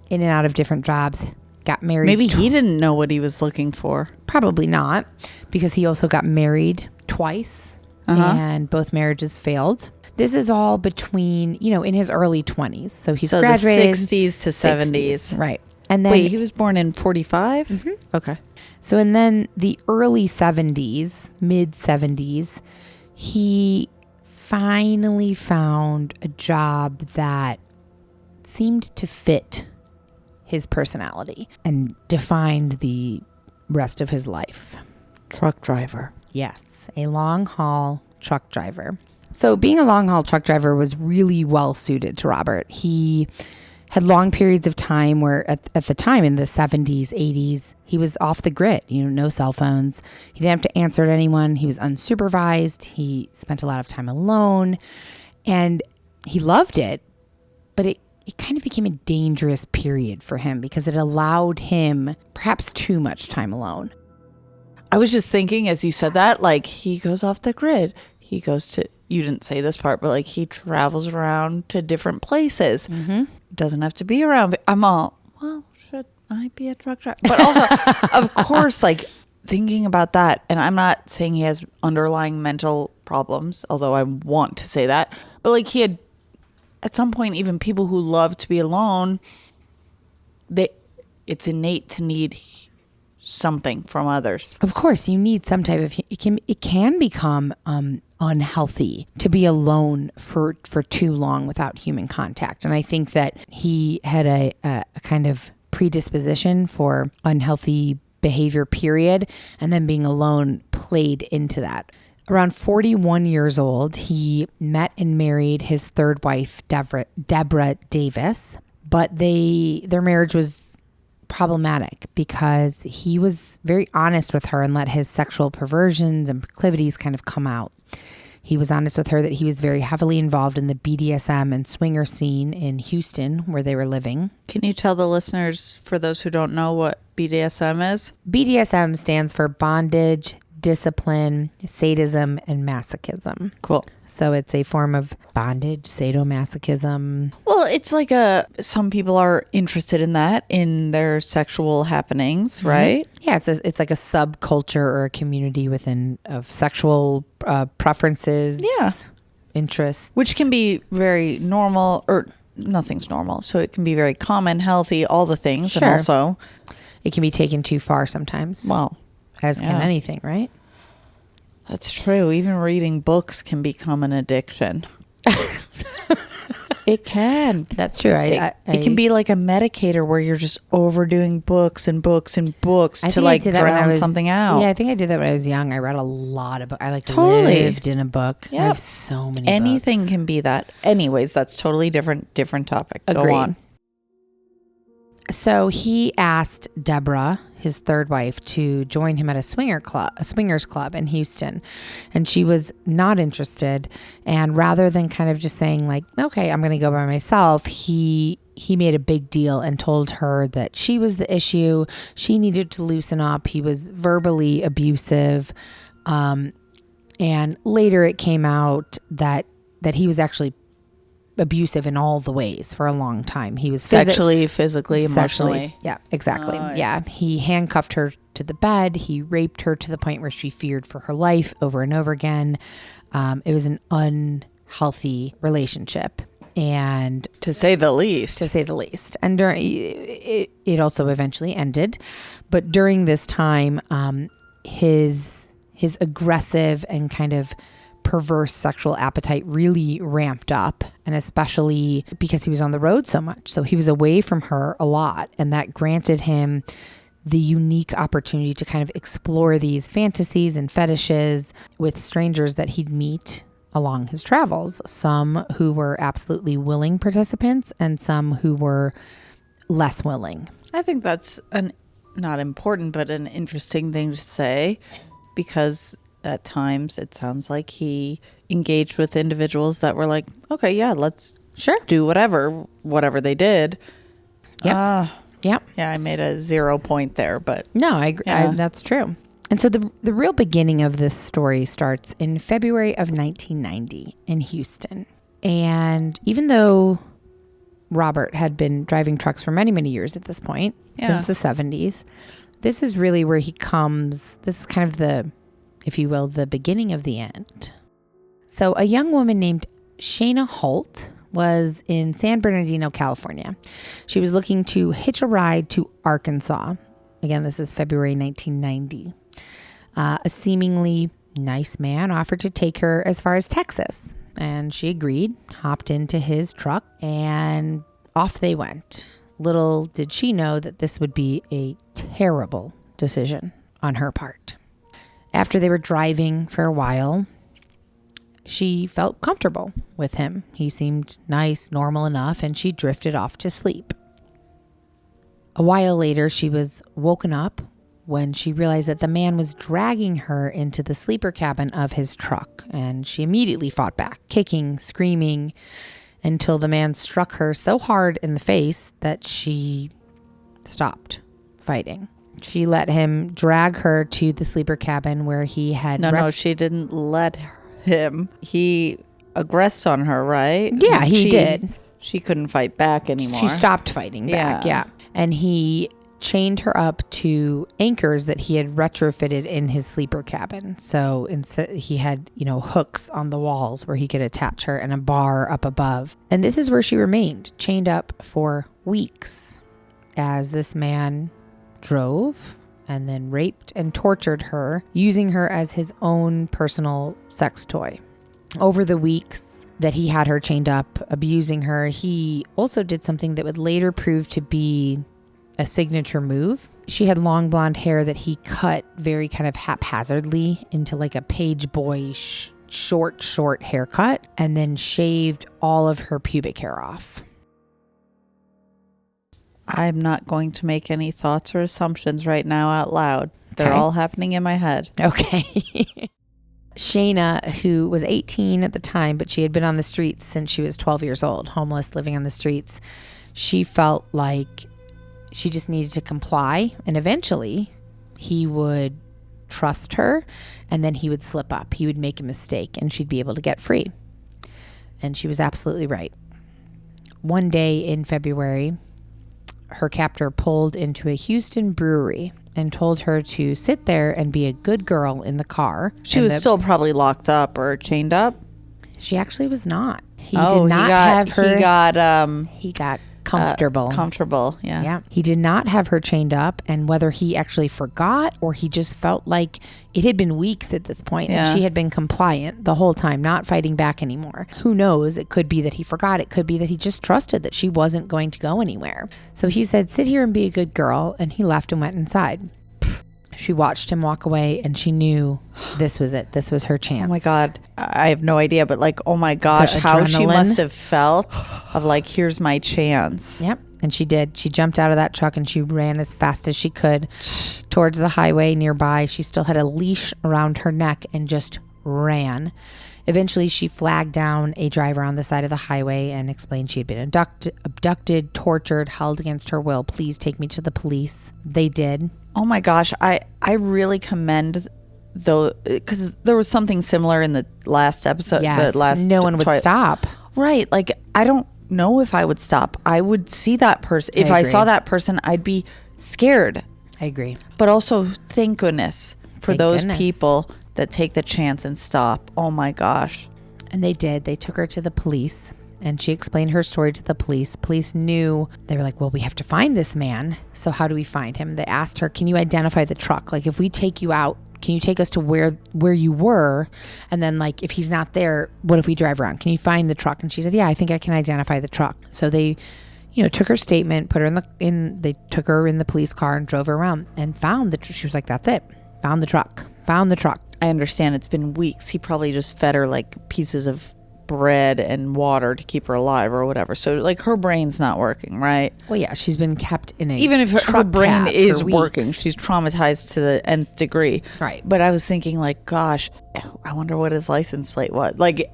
In and out of different jobs, got married. Maybe he didn't know what he was looking for. Probably not, because he also got married twice and both marriages failed. This is all between, in his early 20s. So he's graduated. The 60s to 70s. Right. And then wait, he was born in 45? Mm-hmm. Okay. So, and then the early 70s, mid 70s, he finally found a job that seemed to fit his personality and defined the rest of his life. Truck driver. Yes, a long haul truck driver. So being a long haul truck driver was really well suited to Robert. He had long periods of time where at the time in the 70s, 80s, he was off the grid, no cell phones. He didn't have to answer to anyone. He was unsupervised. He spent a lot of time alone and he loved it, but it kind of became a dangerous period for him because it allowed him perhaps too much time alone. I was just thinking as you said that, like he goes off the grid. He goes to, you didn't say this part, but like he travels around to different places. Mm-hmm. Doesn't have to be around. I'm all, well, should I be a truck driver? But also, of course, like thinking about that, and I'm not saying he has underlying mental problems, although I want to say that, but like he had, at some point, even people who love to be alone, it's innate to need something from others. Of course, you need some type of, it can become unhealthy to be alone for too long without human contact. And I think that he had a kind of predisposition for unhealthy behavior, period. And then being alone played into that. Around 41 years old, he met and married his third wife, Deborah Davis. But their marriage was problematic because he was very honest with her and let his sexual perversions and proclivities kind of come out. He was honest with her that he was very heavily involved in the BDSM and swinger scene in Houston, where they were living. Can you tell the listeners, for those who don't know, what BDSM is? BDSM stands for bondage, discipline, sadism, and masochism. Cool. So it's a form of bondage, sadomasochism. Well, it's like some people are interested in that in their sexual happenings, right? Yeah, it's like a subculture or a community within of sexual preferences. Yeah. Interests. Which can be very normal, or nothing's normal. So it can be very common, healthy, all the things. Sure. And also, it can be taken too far sometimes. Well, as can anything, right? That's true. Even reading books can become an addiction. It can. That's true. It can be like a medicator where you're just overdoing books and books and books to like drown something out. Yeah, I think I did that when I was young. I read a lot of books. I lived in a book. Yep. I have so many Anything books. Can be that. Anyways, that's totally different topic. Agreed. Go on. So he asked Deborah, his third wife, to join him at a swingers club in Houston. And she was not interested. And rather than kind of just saying like, okay, I'm going to go by myself, he made a big deal and told her that she was the issue. She needed to loosen up. He was verbally abusive. And later it came out that he was actually abusive in all the ways for a long time. He was sexually, physically, emotionally. Yeah, exactly. Yeah. He handcuffed her to the bed. He raped her to the point where she feared for her life over and over again. It was an unhealthy relationship. And to say the least. And during it also eventually ended. But during this time, his aggressive and kind of perverse sexual appetite really ramped up, and especially because he was on the road so much. So he was away from her a lot, and that granted him the unique opportunity to kind of explore these fantasies and fetishes with strangers that he'd meet along his travels. Some who were absolutely willing participants and some who were less willing. I think that's not important, but an interesting thing to say, because at times it sounds like he engaged with individuals that were like, okay, yeah, let's do whatever they did. Yeah. Yeah, I made a 0 point there, but no, I agree. That's true. And so the real beginning of this story starts in February of 1990 in Houston. And even though Robert had been driving trucks for many, many years at this point, since the 70s. This is really where he comes. This is kind of the, if you will, the beginning of the end. So a young woman named Shayna Holt was in San Bernardino, California. She was looking to hitch a ride to Arkansas. Again, this is February 1990. A seemingly nice man offered to take her as far as Texas. And she agreed, hopped into his truck, and off they went. Little did she know that this would be a terrible decision on her part. After they were driving for a while, she felt comfortable with him. He seemed nice, normal enough, and she drifted off to sleep. A while later, she was woken up when she realized that the man was dragging her into the sleeper cabin of his truck, and she immediately fought back, kicking, screaming, until the man struck her so hard in the face that she stopped fighting. She let him drag her to the sleeper cabin where he had... No, she didn't let him. He aggressed on her, right? Yeah, he did. She couldn't fight back anymore. She stopped fighting back, yeah. And he chained her up to anchors that he had retrofitted in his sleeper cabin. So instead, he had, hooks on the walls where he could attach her and a bar up above. And this is where she remained, chained up for weeks, as this man drove and then raped and tortured her, using her as his own personal sex toy. Over the weeks that he had her chained up, abusing her, he also did something that would later prove to be a signature move. She had long blonde hair that he cut very kind of haphazardly into like a page boy short haircut, and then shaved all of her pubic hair off. I'm not going to make any thoughts or assumptions right now out loud. They're Okay. all happening in my head. Okay. Shayna, who was 18 at the time, but she had been on the streets since she was 12 years old, homeless, living on the streets. She felt like she just needed to comply, and eventually he would trust her, and then he would slip up. He would make a mistake, and she'd be able to get free. And she was absolutely right. One day in February, her captor pulled into a Houston brewery and told her to sit there and be a good girl in the car. She was still probably locked up or chained up. She actually was not. He did not have her. He got comfortable. Comfortable, yeah. Yeah. He did not have her chained up, and whether he actually forgot or he just felt like it had been weeks at this point, and she had been compliant the whole time, not fighting back anymore. Who knows? It could be that he forgot. It could be that he just trusted that she wasn't going to go anywhere. So he said, sit here and be a good girl, and he left and went inside. She watched him walk away, and she knew this was it. This was her chance. Oh my God. I have no idea, but like, oh my gosh, how she must have felt of like, here's my chance. Yep. And she did. She jumped out of that truck and she ran as fast as she could towards the highway nearby. She still had a leash around her neck and just ran. Eventually, she flagged down a driver on the side of the highway and explained she had been abducted, tortured, held against her will. Please take me to the police. They did. Oh my gosh. I really commend though, because there was something similar in the last episode. Yes, the last no one would stop. Right. Like, I don't know if I would stop. I would see that person. If I saw that person, I'd be scared. I agree. But also, thank goodness for Thank those goodness. people that take the chance and stop. Oh my gosh. And they did. They took her to the police, and she explained her story to the police. Police knew. They were like, well, we have to find this man. So how do we find him? They asked her, can you identify the truck? Like, if we take you out, can you take us to where you were? And then, like, if he's not there, what if we drive around? Can you find the truck? And she said, yeah, I think I can identify the truck. So they, took her statement, put her they took her in the police car and drove her around and found she was like, that's it. Found the truck. I understand it's been weeks. He probably just fed her like pieces of bread and water to keep her alive or whatever. So like her brain's not working, right? Well, yeah, she's been kept in a even if her truck brain cab is for weeks. working, she's traumatized to the nth degree. Right. But I was thinking like, gosh, I wonder what his license plate was. Like,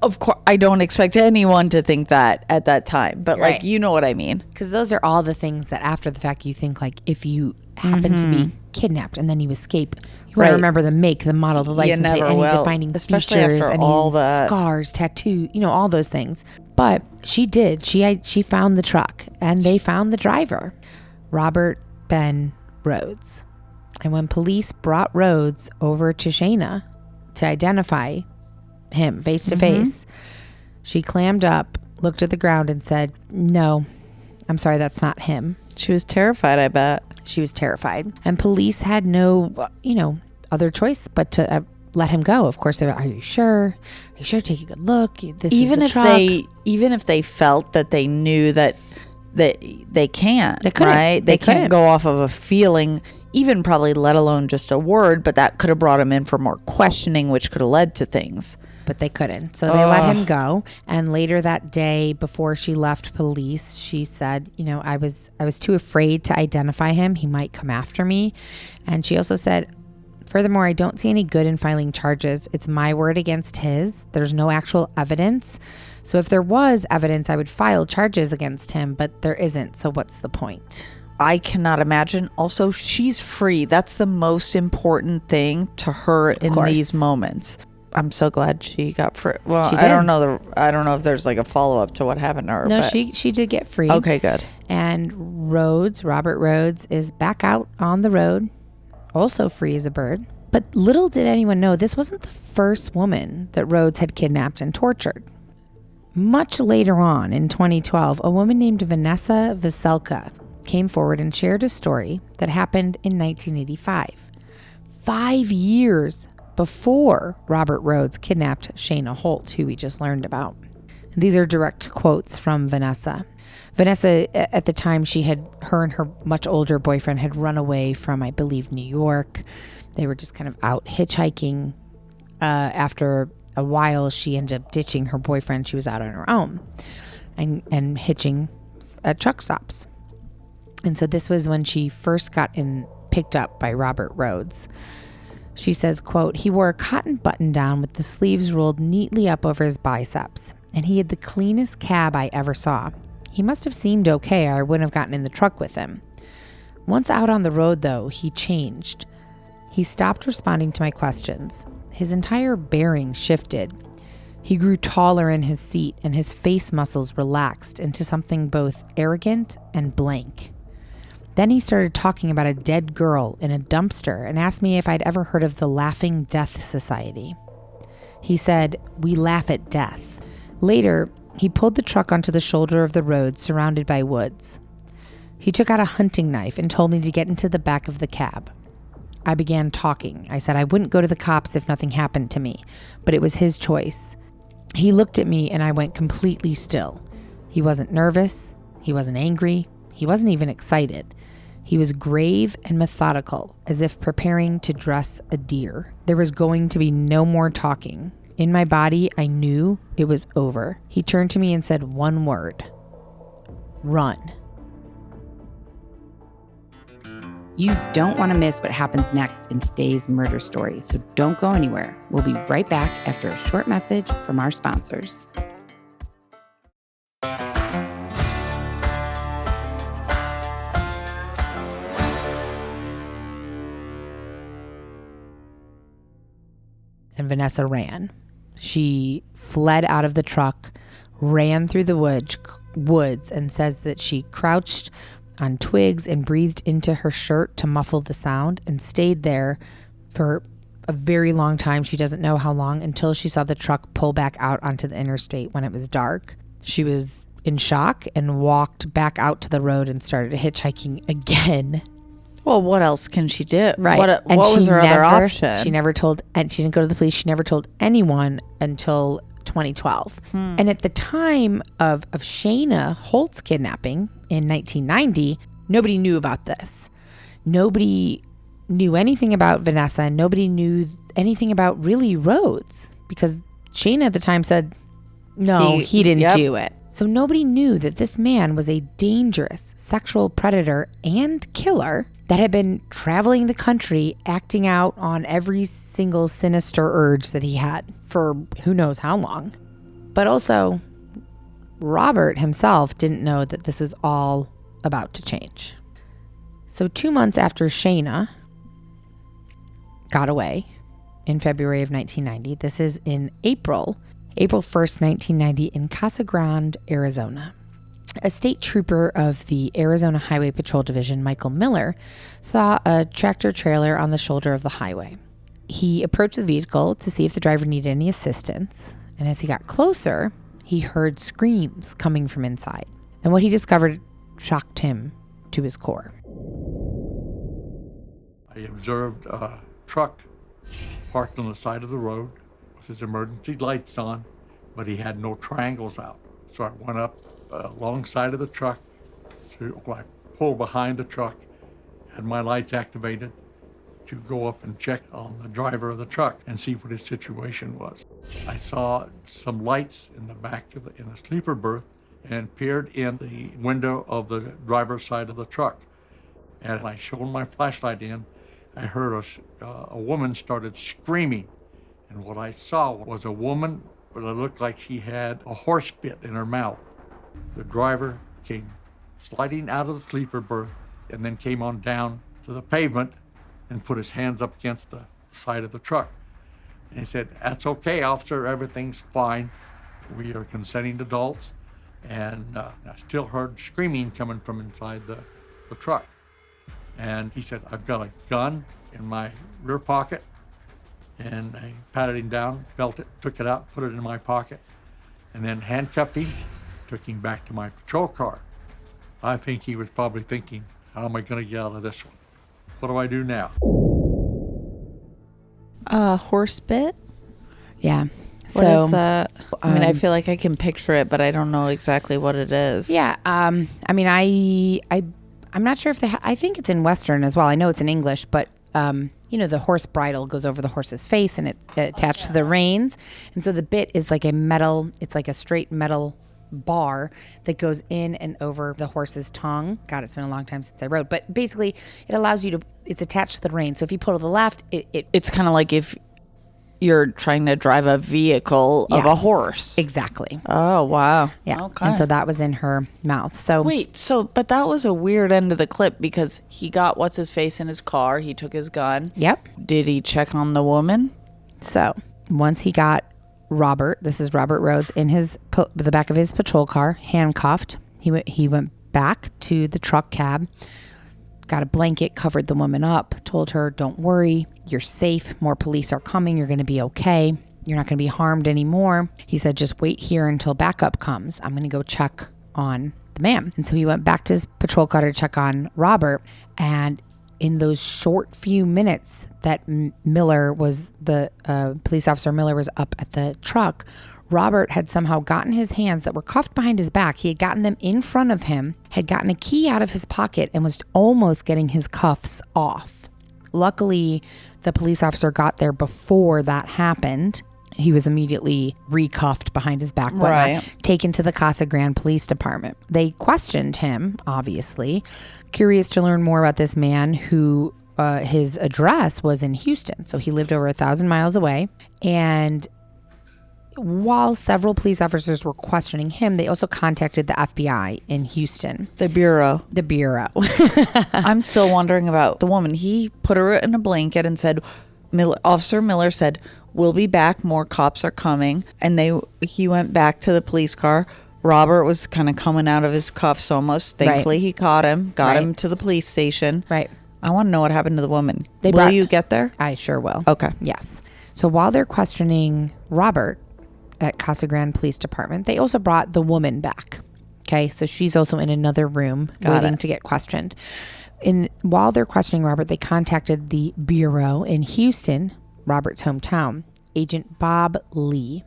of course, I don't expect anyone to think that at that time, but like, Right. you know what I mean? Because those are all the things that after the fact you think, like, if you happen to be kidnapped and then you escape, you I remember the make, the model, the license plate, any defining especially features, after any all the scars, tattoo, all those things. But she did. She found the truck, and they found the driver, Robert Ben Rhoades. And when police brought Rhoades over to Shayna to identify him face to face, she clammed up, looked at the ground, and said, "No, I'm sorry, that's not him." She was terrified, I bet. She was terrified. And police had no, other choice but to let him go. Of course, they were, "Are you sure? Are you sure? Take a good look. This Even is the truck." even if they felt that they knew that they can't, They couldn't. right? They can't couldn't. go off of a feeling, even probably let alone just a word, but that could have brought him in for more questioning, which could have led to things. But they couldn't. So they let him go. And later that day, before she left police, she said, I was too afraid to identify him. He might come after me. And she also said, "Furthermore, I don't see any good in filing charges. It's my word against his. There's no actual evidence. So if there was evidence, I would file charges against him, but there isn't. So what's the point?" I cannot imagine. Also, she's free. That's the most important thing to her in these moments. I'm so glad she got free. Well, I don't know if there's like a follow up to what happened to her. No, but she did get free. Okay, good. And Robert Rhoades, is back out on the road, also free as a bird. But little did anyone know, this wasn't the first woman that Rhoades had kidnapped and tortured. Much later on in 2012, a woman named Vanessa Veselka came forward and shared a story that happened in 1985, 5 years before Robert Rhoades kidnapped Shayna Holt, who we just learned about. These are direct quotes from Vanessa. Vanessa, at the time, her and her much older boyfriend had run away from, I believe, New York. They were just kind of out hitchhiking. After a while, she ended up ditching her boyfriend. She was out on her own and hitching at truck stops. And so this was when she first got picked up by Robert Rhoades. She says, quote, "He wore a cotton button down with the sleeves rolled neatly up over his biceps, and he had the cleanest cab I ever saw. He must have seemed okay, or I wouldn't have gotten in the truck with him. Once out on the road, though, he changed. He stopped responding to my questions. His entire bearing shifted. He grew taller in his seat, and his face muscles relaxed into something both arrogant and blank. Then he started talking about a dead girl in a dumpster and asked me if I'd ever heard of the Laughing Death Society. He said, 'We laugh at death.' Later, he pulled the truck onto the shoulder of the road surrounded by woods. He took out a hunting knife and told me to get into the back of the cab. I began talking. I said I wouldn't go to the cops if nothing happened to me, but it was his choice. He looked at me and I went completely still. He wasn't nervous. He wasn't angry. He wasn't even excited. He was grave and methodical, as if preparing to dress a deer. There was going to be no more talking. In my body, I knew it was over. He turned to me and said one word: run." You don't want to miss what happens next in today's murder story, so don't go anywhere. We'll be right back after a short message from our sponsors. And Vanessa ran. She fled out of the truck, ran through the woods, and says that she crouched on twigs and breathed into her shirt to muffle the sound and stayed there for a very long time. She doesn't know how long, until she saw the truck pull back out onto the interstate when it was dark. She was in shock and walked back out to the road and started hitchhiking again. Well, what else can she do? Right. What was her other option? She never told, and she didn't go to the police. She never told anyone until 2012. And at the time of Shayna Holt's kidnapping in 1990, nobody knew about this. Nobody knew anything about Vanessa. Nobody knew anything about really Rhoades, because Shayna at the time said, no, he didn't do it. So nobody knew that this man was a dangerous sexual predator and killer that had been traveling the country, acting out on every single sinister urge that he had for who knows how long. But also, Robert himself didn't know that this was all about to change. So 2 months after Shayna, got away in February of 1990. This is in April 1st, 1990 in Casa Grande, Arizona. A state trooper of the Arizona Highway Patrol Division, Michael Miller, saw a tractor trailer on the shoulder of the highway. He approached the vehicle to see if the driver needed any assistance. And as he got closer, he heard screams coming from inside. And what he discovered shocked him to his core. I observed a truck parked on the side of the road with his emergency lights on, but he had no triangles out. So I went up alongside of the truck. So I pulled behind the truck, had my lights activated to go up and check on the driver of the truck and see what his situation was. I saw some lights in the back of in the sleeper berth and peered in the window of the driver's side of the truck. And I shone my flashlight in. I heard a woman started screaming. And what I saw was a woman that looked like she had a horse bit in her mouth. The driver came sliding out of the sleeper berth and then came on down to the pavement and put his hands up against the side of the truck. And he said, "That's okay, officer, everything's fine. We are consenting adults." And I still heard screaming coming from inside the truck. And he said, "I've got a gun in my rear pocket." And I patted him down, felt it, took it out, put it in my pocket, and then handcuffed him, took him back to my patrol car. I think he was probably thinking, how am I going to get out of this one? What do I do now? Horse bit? Yeah. What is that? I mean, I feel like I can picture it, but I don't know exactly what it is. Yeah. I mean, I'm not sure if I think it's in Western as well. I know it's in English, but the horse bridle goes over the horse's face and it attached to the reins. And so the bit is like it's like a straight metal bar that goes in and over the horse's tongue. God, it's been a long time since I rode. But basically, it allows you it's attached to the rein. So if you pull to the left, it's kind of like if you're trying to drive a vehicle of a horse. Exactly. Oh, wow. Yeah. Okay. And so that was in her mouth. So wait, but that was a weird end of the clip because he got what's-his-face in his car. He took his gun. Yep. Did he check on the woman? So once he got Robert, this is Robert Rhoades, in the back of his patrol car, handcuffed, he went back to the truck cab, got a blanket, covered the woman up, told her, "Don't worry, you're safe. More police are coming. You're going to be okay. You're not going to be harmed anymore." He said, "Just wait here until backup comes. I'm going to go check on the man." And so he went back to his patrol car to check on Robert. And in those short few minutes that police officer Miller was up at the truck, Robert had somehow gotten his hands that were cuffed behind his back. He had gotten them in front of him, had gotten a key out of his pocket, and was almost getting his cuffs off. Luckily, the police officer got there before that happened. He was immediately recuffed behind his back, taken to the Casa Grande Police Department. They questioned him, obviously, curious to learn more about this man who his address was in Houston. So he lived over 1,000 miles away. And while several police officers were questioning him, they also contacted the FBI in Houston. The Bureau. I'm still wondering about the woman. He put her in a blanket and said, Officer Miller said, "We'll be back. More cops are coming." And he went back to the police car. Robert was kind of coming out of his cuffs almost. Thankfully, he caught him, got him to the police station. Right. I want to know what happened to the woman. Will you get there? I sure will. Okay. Yes. So while they're questioning Robert at Casa Grande Police Department, they also brought the woman back. Okay. So she's also in another room waiting to get questioned. While they're questioning Robert, they contacted the Bureau in Houston, Robert's hometown, Agent Bob Lee.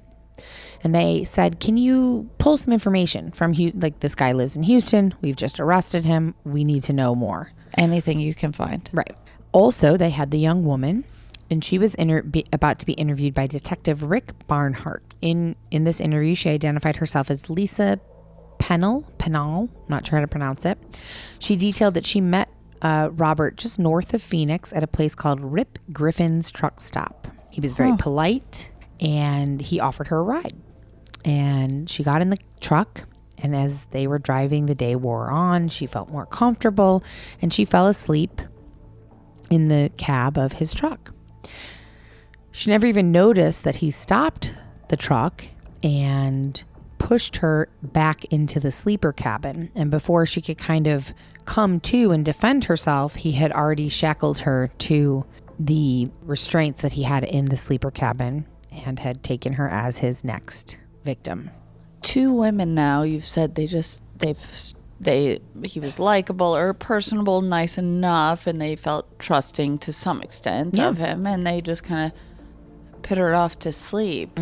And they said, "Can you pull some information from this guy lives in Houston. We've just arrested him. We need to know more." Anything you can find. Right. Also, they had the young woman, and she was about to be interviewed by Detective Rick Barnhart. In this interview, she identified herself as Lisa Pennell, I'm not sure how to pronounce it. She detailed that she met Robert just north of Phoenix at a place called Rip Griffin's Truck Stop. He was very polite, and he offered her a ride. And she got in the truck, and as they were driving, the day wore on. She felt more comfortable, and she fell asleep in the cab of his truck. She never even noticed that he stopped the truck and pushed her back into the sleeper cabin. And before she could kind of come to and defend herself, he had already shackled her to the restraints that he had in the sleeper cabin and had taken her as his next victim. 2 women now, you've said he was likable or personable, nice enough, and they felt trusting to some extent of him, and they just kind of put her off to sleep,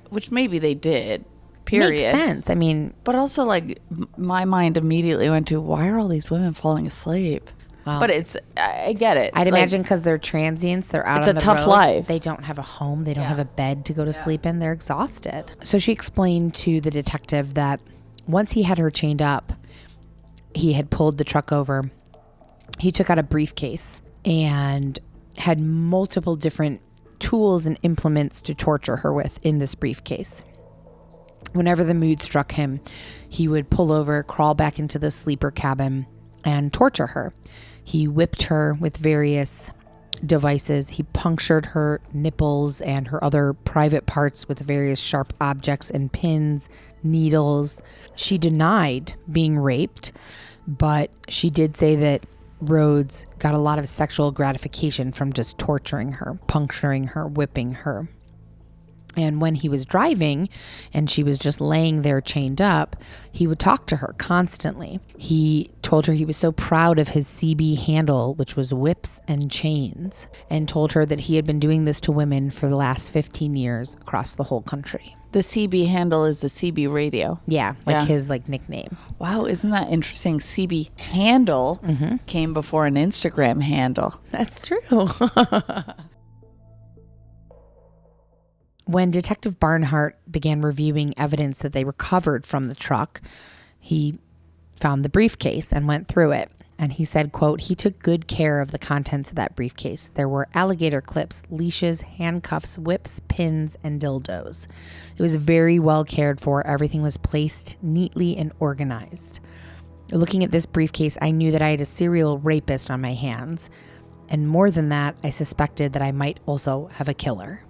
which maybe they did, period. Makes sense. I mean, but also, like, my mind immediately went to, why are all these women falling asleep? Wow. But I get it. I'd imagine because they're transients, they're out it's on a the tough road. life. They don't have a home. They don't have a bed to go to sleep in. They're exhausted. So she explained to the detective that once he had her chained up, he had pulled the truck over. He took out a briefcase and had multiple different tools and implements to torture her with in this briefcase. Whenever the mood struck him, he would pull over, crawl back into the sleeper cabin, and torture her. He whipped her with various devices. He punctured her nipples and her other private parts with various sharp objects and pins, needles. She denied being raped, but she did say that Rhoades got a lot of sexual gratification from just torturing her, puncturing her, whipping her. And when he was driving and she was just laying there chained up, he would talk to her constantly. He told her he was so proud of his CB handle, which was whips and chains, and told her that he had been doing this to women for the last 15 years across the whole country. The CB handle is the CB radio. Yeah, his nickname. Wow, isn't that interesting? CB handle came before an Instagram handle. That's true. When Detective Barnhart began reviewing evidence that they recovered from the truck, he found the briefcase and went through it. And he said, quote, he took good care of the contents of that briefcase. There were alligator clips, leashes, handcuffs, whips, pins, and dildos. It was very well cared for. Everything was placed neatly and organized. Looking at this briefcase, I knew that I had a serial rapist on my hands. And more than that, I suspected that I might also have a killer.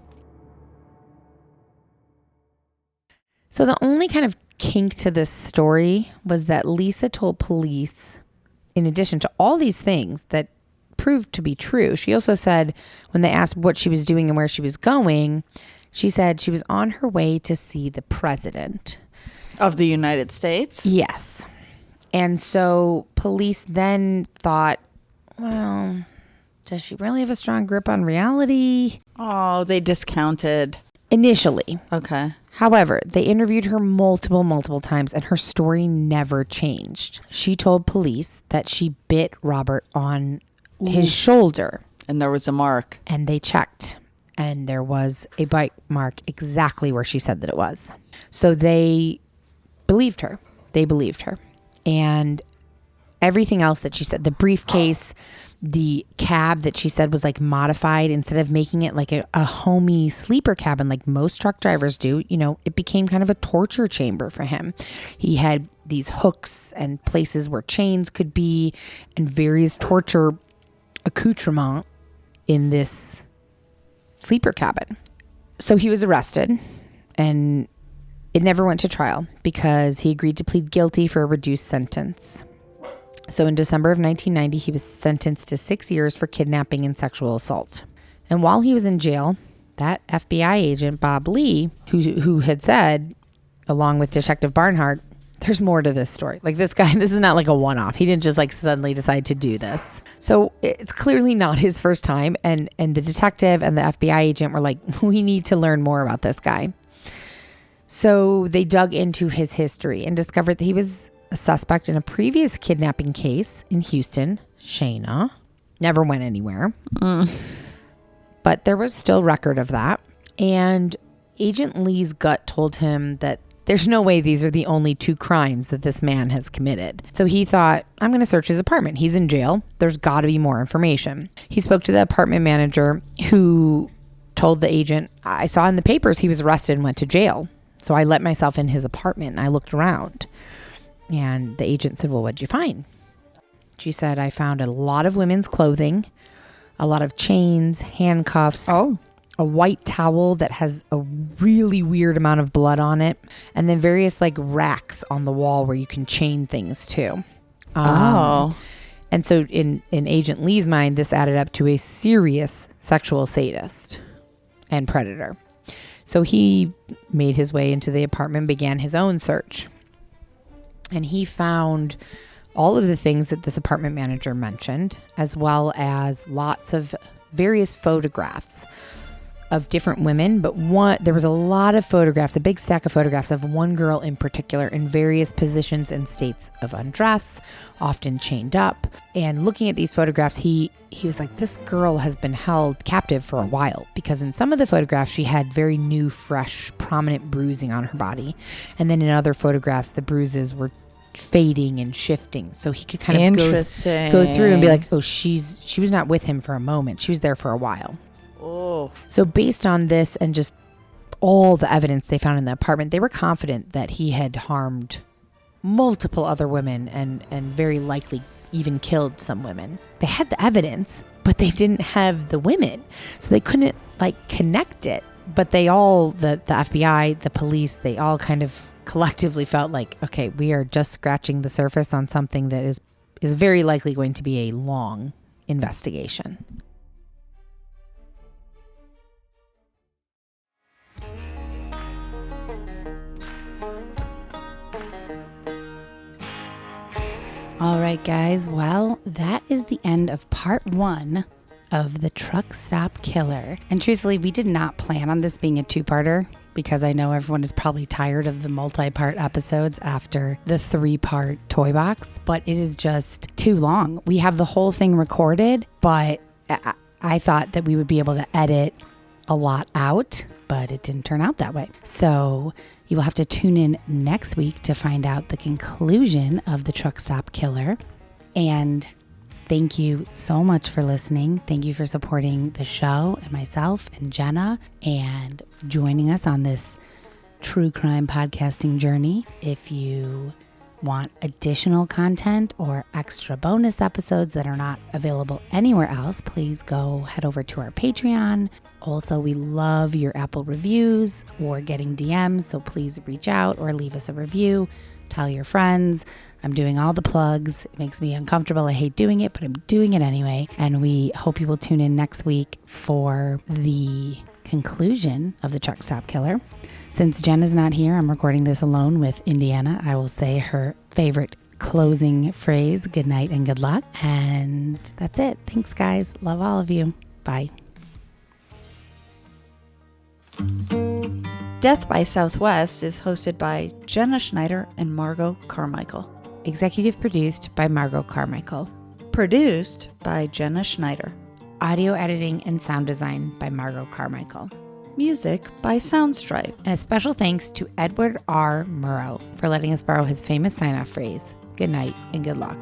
So the only kind of kink to this story was that Lisa told police, in addition to all these things that proved to be true, she also said when they asked what she was doing and where she was going, she said she was on her way to see the president. Of the United States? Yes. And so police then thought, well, does she really have a strong grip on reality? Oh, they discounted. Initially. Okay. However, they interviewed her multiple times and her story never changed. She told police that she bit Robert on his shoulder. And there was a mark. And they checked. And there was a bite mark exactly where she said that it was. So they believed her. They believed her. And everything else that she said, the briefcase, the cab that she said was like modified, instead of making it like a homey sleeper cabin like most truck drivers do, it became kind of a torture chamber for him. He had these hooks and places where chains could be and various torture accoutrements in this sleeper cabin. So he was arrested and it never went to trial because he agreed to plead guilty for a reduced sentence. So in December of 1990, he was sentenced to 6 years for kidnapping and sexual assault. And while he was in jail, that FBI agent, Bob Lee, who had said, along with Detective Barnhart, there's more to this story. Like this guy, this is not like a one-off. He didn't just like suddenly decide to do this. So it's clearly not his first time. And the detective and the FBI agent were like, we need to learn more about this guy. So they dug into his history and discovered that he was a suspect in a previous kidnapping case in Houston. Shayna never went anywhere. But there was still record of that. And Agent Lee's gut told him that there's no way these are the only 2 crimes that this man has committed. So he thought, I'm going to search his apartment. He's in jail. There's got to be more information. He spoke to the apartment manager who told the agent, I saw in the papers he was arrested and went to jail. So I let myself in his apartment and I looked around. And the agent said, well, what'd you find? She said, I found a lot of women's clothing, a lot of chains, handcuffs. Oh. A white towel that has a really weird amount of blood on it. And then various like racks on the wall where you can chain things to. And so in Agent Lee's mind, this added up to a serious sexual sadist and predator. So he made his way into the apartment, began his own search. And he found all of the things that this apartment manager mentioned, as well as lots of various photographs of different women. But there was a lot of photographs, a big stack of photographs of one girl in particular in various positions and states of undress, often chained up. And looking at these photographs, he was like, this girl has been held captive for a while, because in some of the photographs, she had very new, fresh, prominent bruising on her body. And then in other photographs, the bruises were fading and shifting. So he could kind of go through and be like, oh, she was not with him for a moment. She was there for a while. Oh. So based on this and just all the evidence they found in the apartment, they were confident that he had harmed multiple other women and very likely even killed some women. They had the evidence, but they didn't have the women. So they couldn't like connect it. But they all, the FBI, the police, they all kind of collectively felt like, okay, we are just scratching the surface on something that is very likely going to be a long investigation. All right, guys. Well, that is the end of part 1 of the truck stop killer. And truthfully, we did not plan on this being a 2-parter, because I know everyone is probably tired of the multi-part episodes after the 3-part toy box, but it is just too long. We have the whole thing recorded, but I thought that we would be able to edit a lot out, but it didn't turn out that way. So you will have to tune in next week to find out the conclusion of the truck stop killer. And thank you so much for listening. Thank you for supporting the show and myself and Jenna and joining us on this true crime podcasting journey. If you want additional content or extra bonus episodes that are not available anywhere else, please go head over to our Patreon. Also, we love your Apple reviews or getting DMs, so please reach out or leave us a review. Tell your friends. I'm doing all the plugs. It makes me uncomfortable. I hate doing it, but I'm doing it anyway. And we hope you will tune in next week for the conclusion of the truck stop killer. Since Jen is not here, I'm recording this alone with Indiana. I will say her favorite closing phrase, good night and good luck. And that's it. Thanks, guys. Love all of you. Bye. Death by Southwest is hosted by Jenna Schneider and Margot Carmichael. Executive produced by Margot Carmichael. Produced by Jenna Schneider. Audio editing and sound design by Margot Carmichael. Music by Soundstripe. And a special thanks to Edward R. Murrow for letting us borrow his famous sign-off phrase, good night and good luck.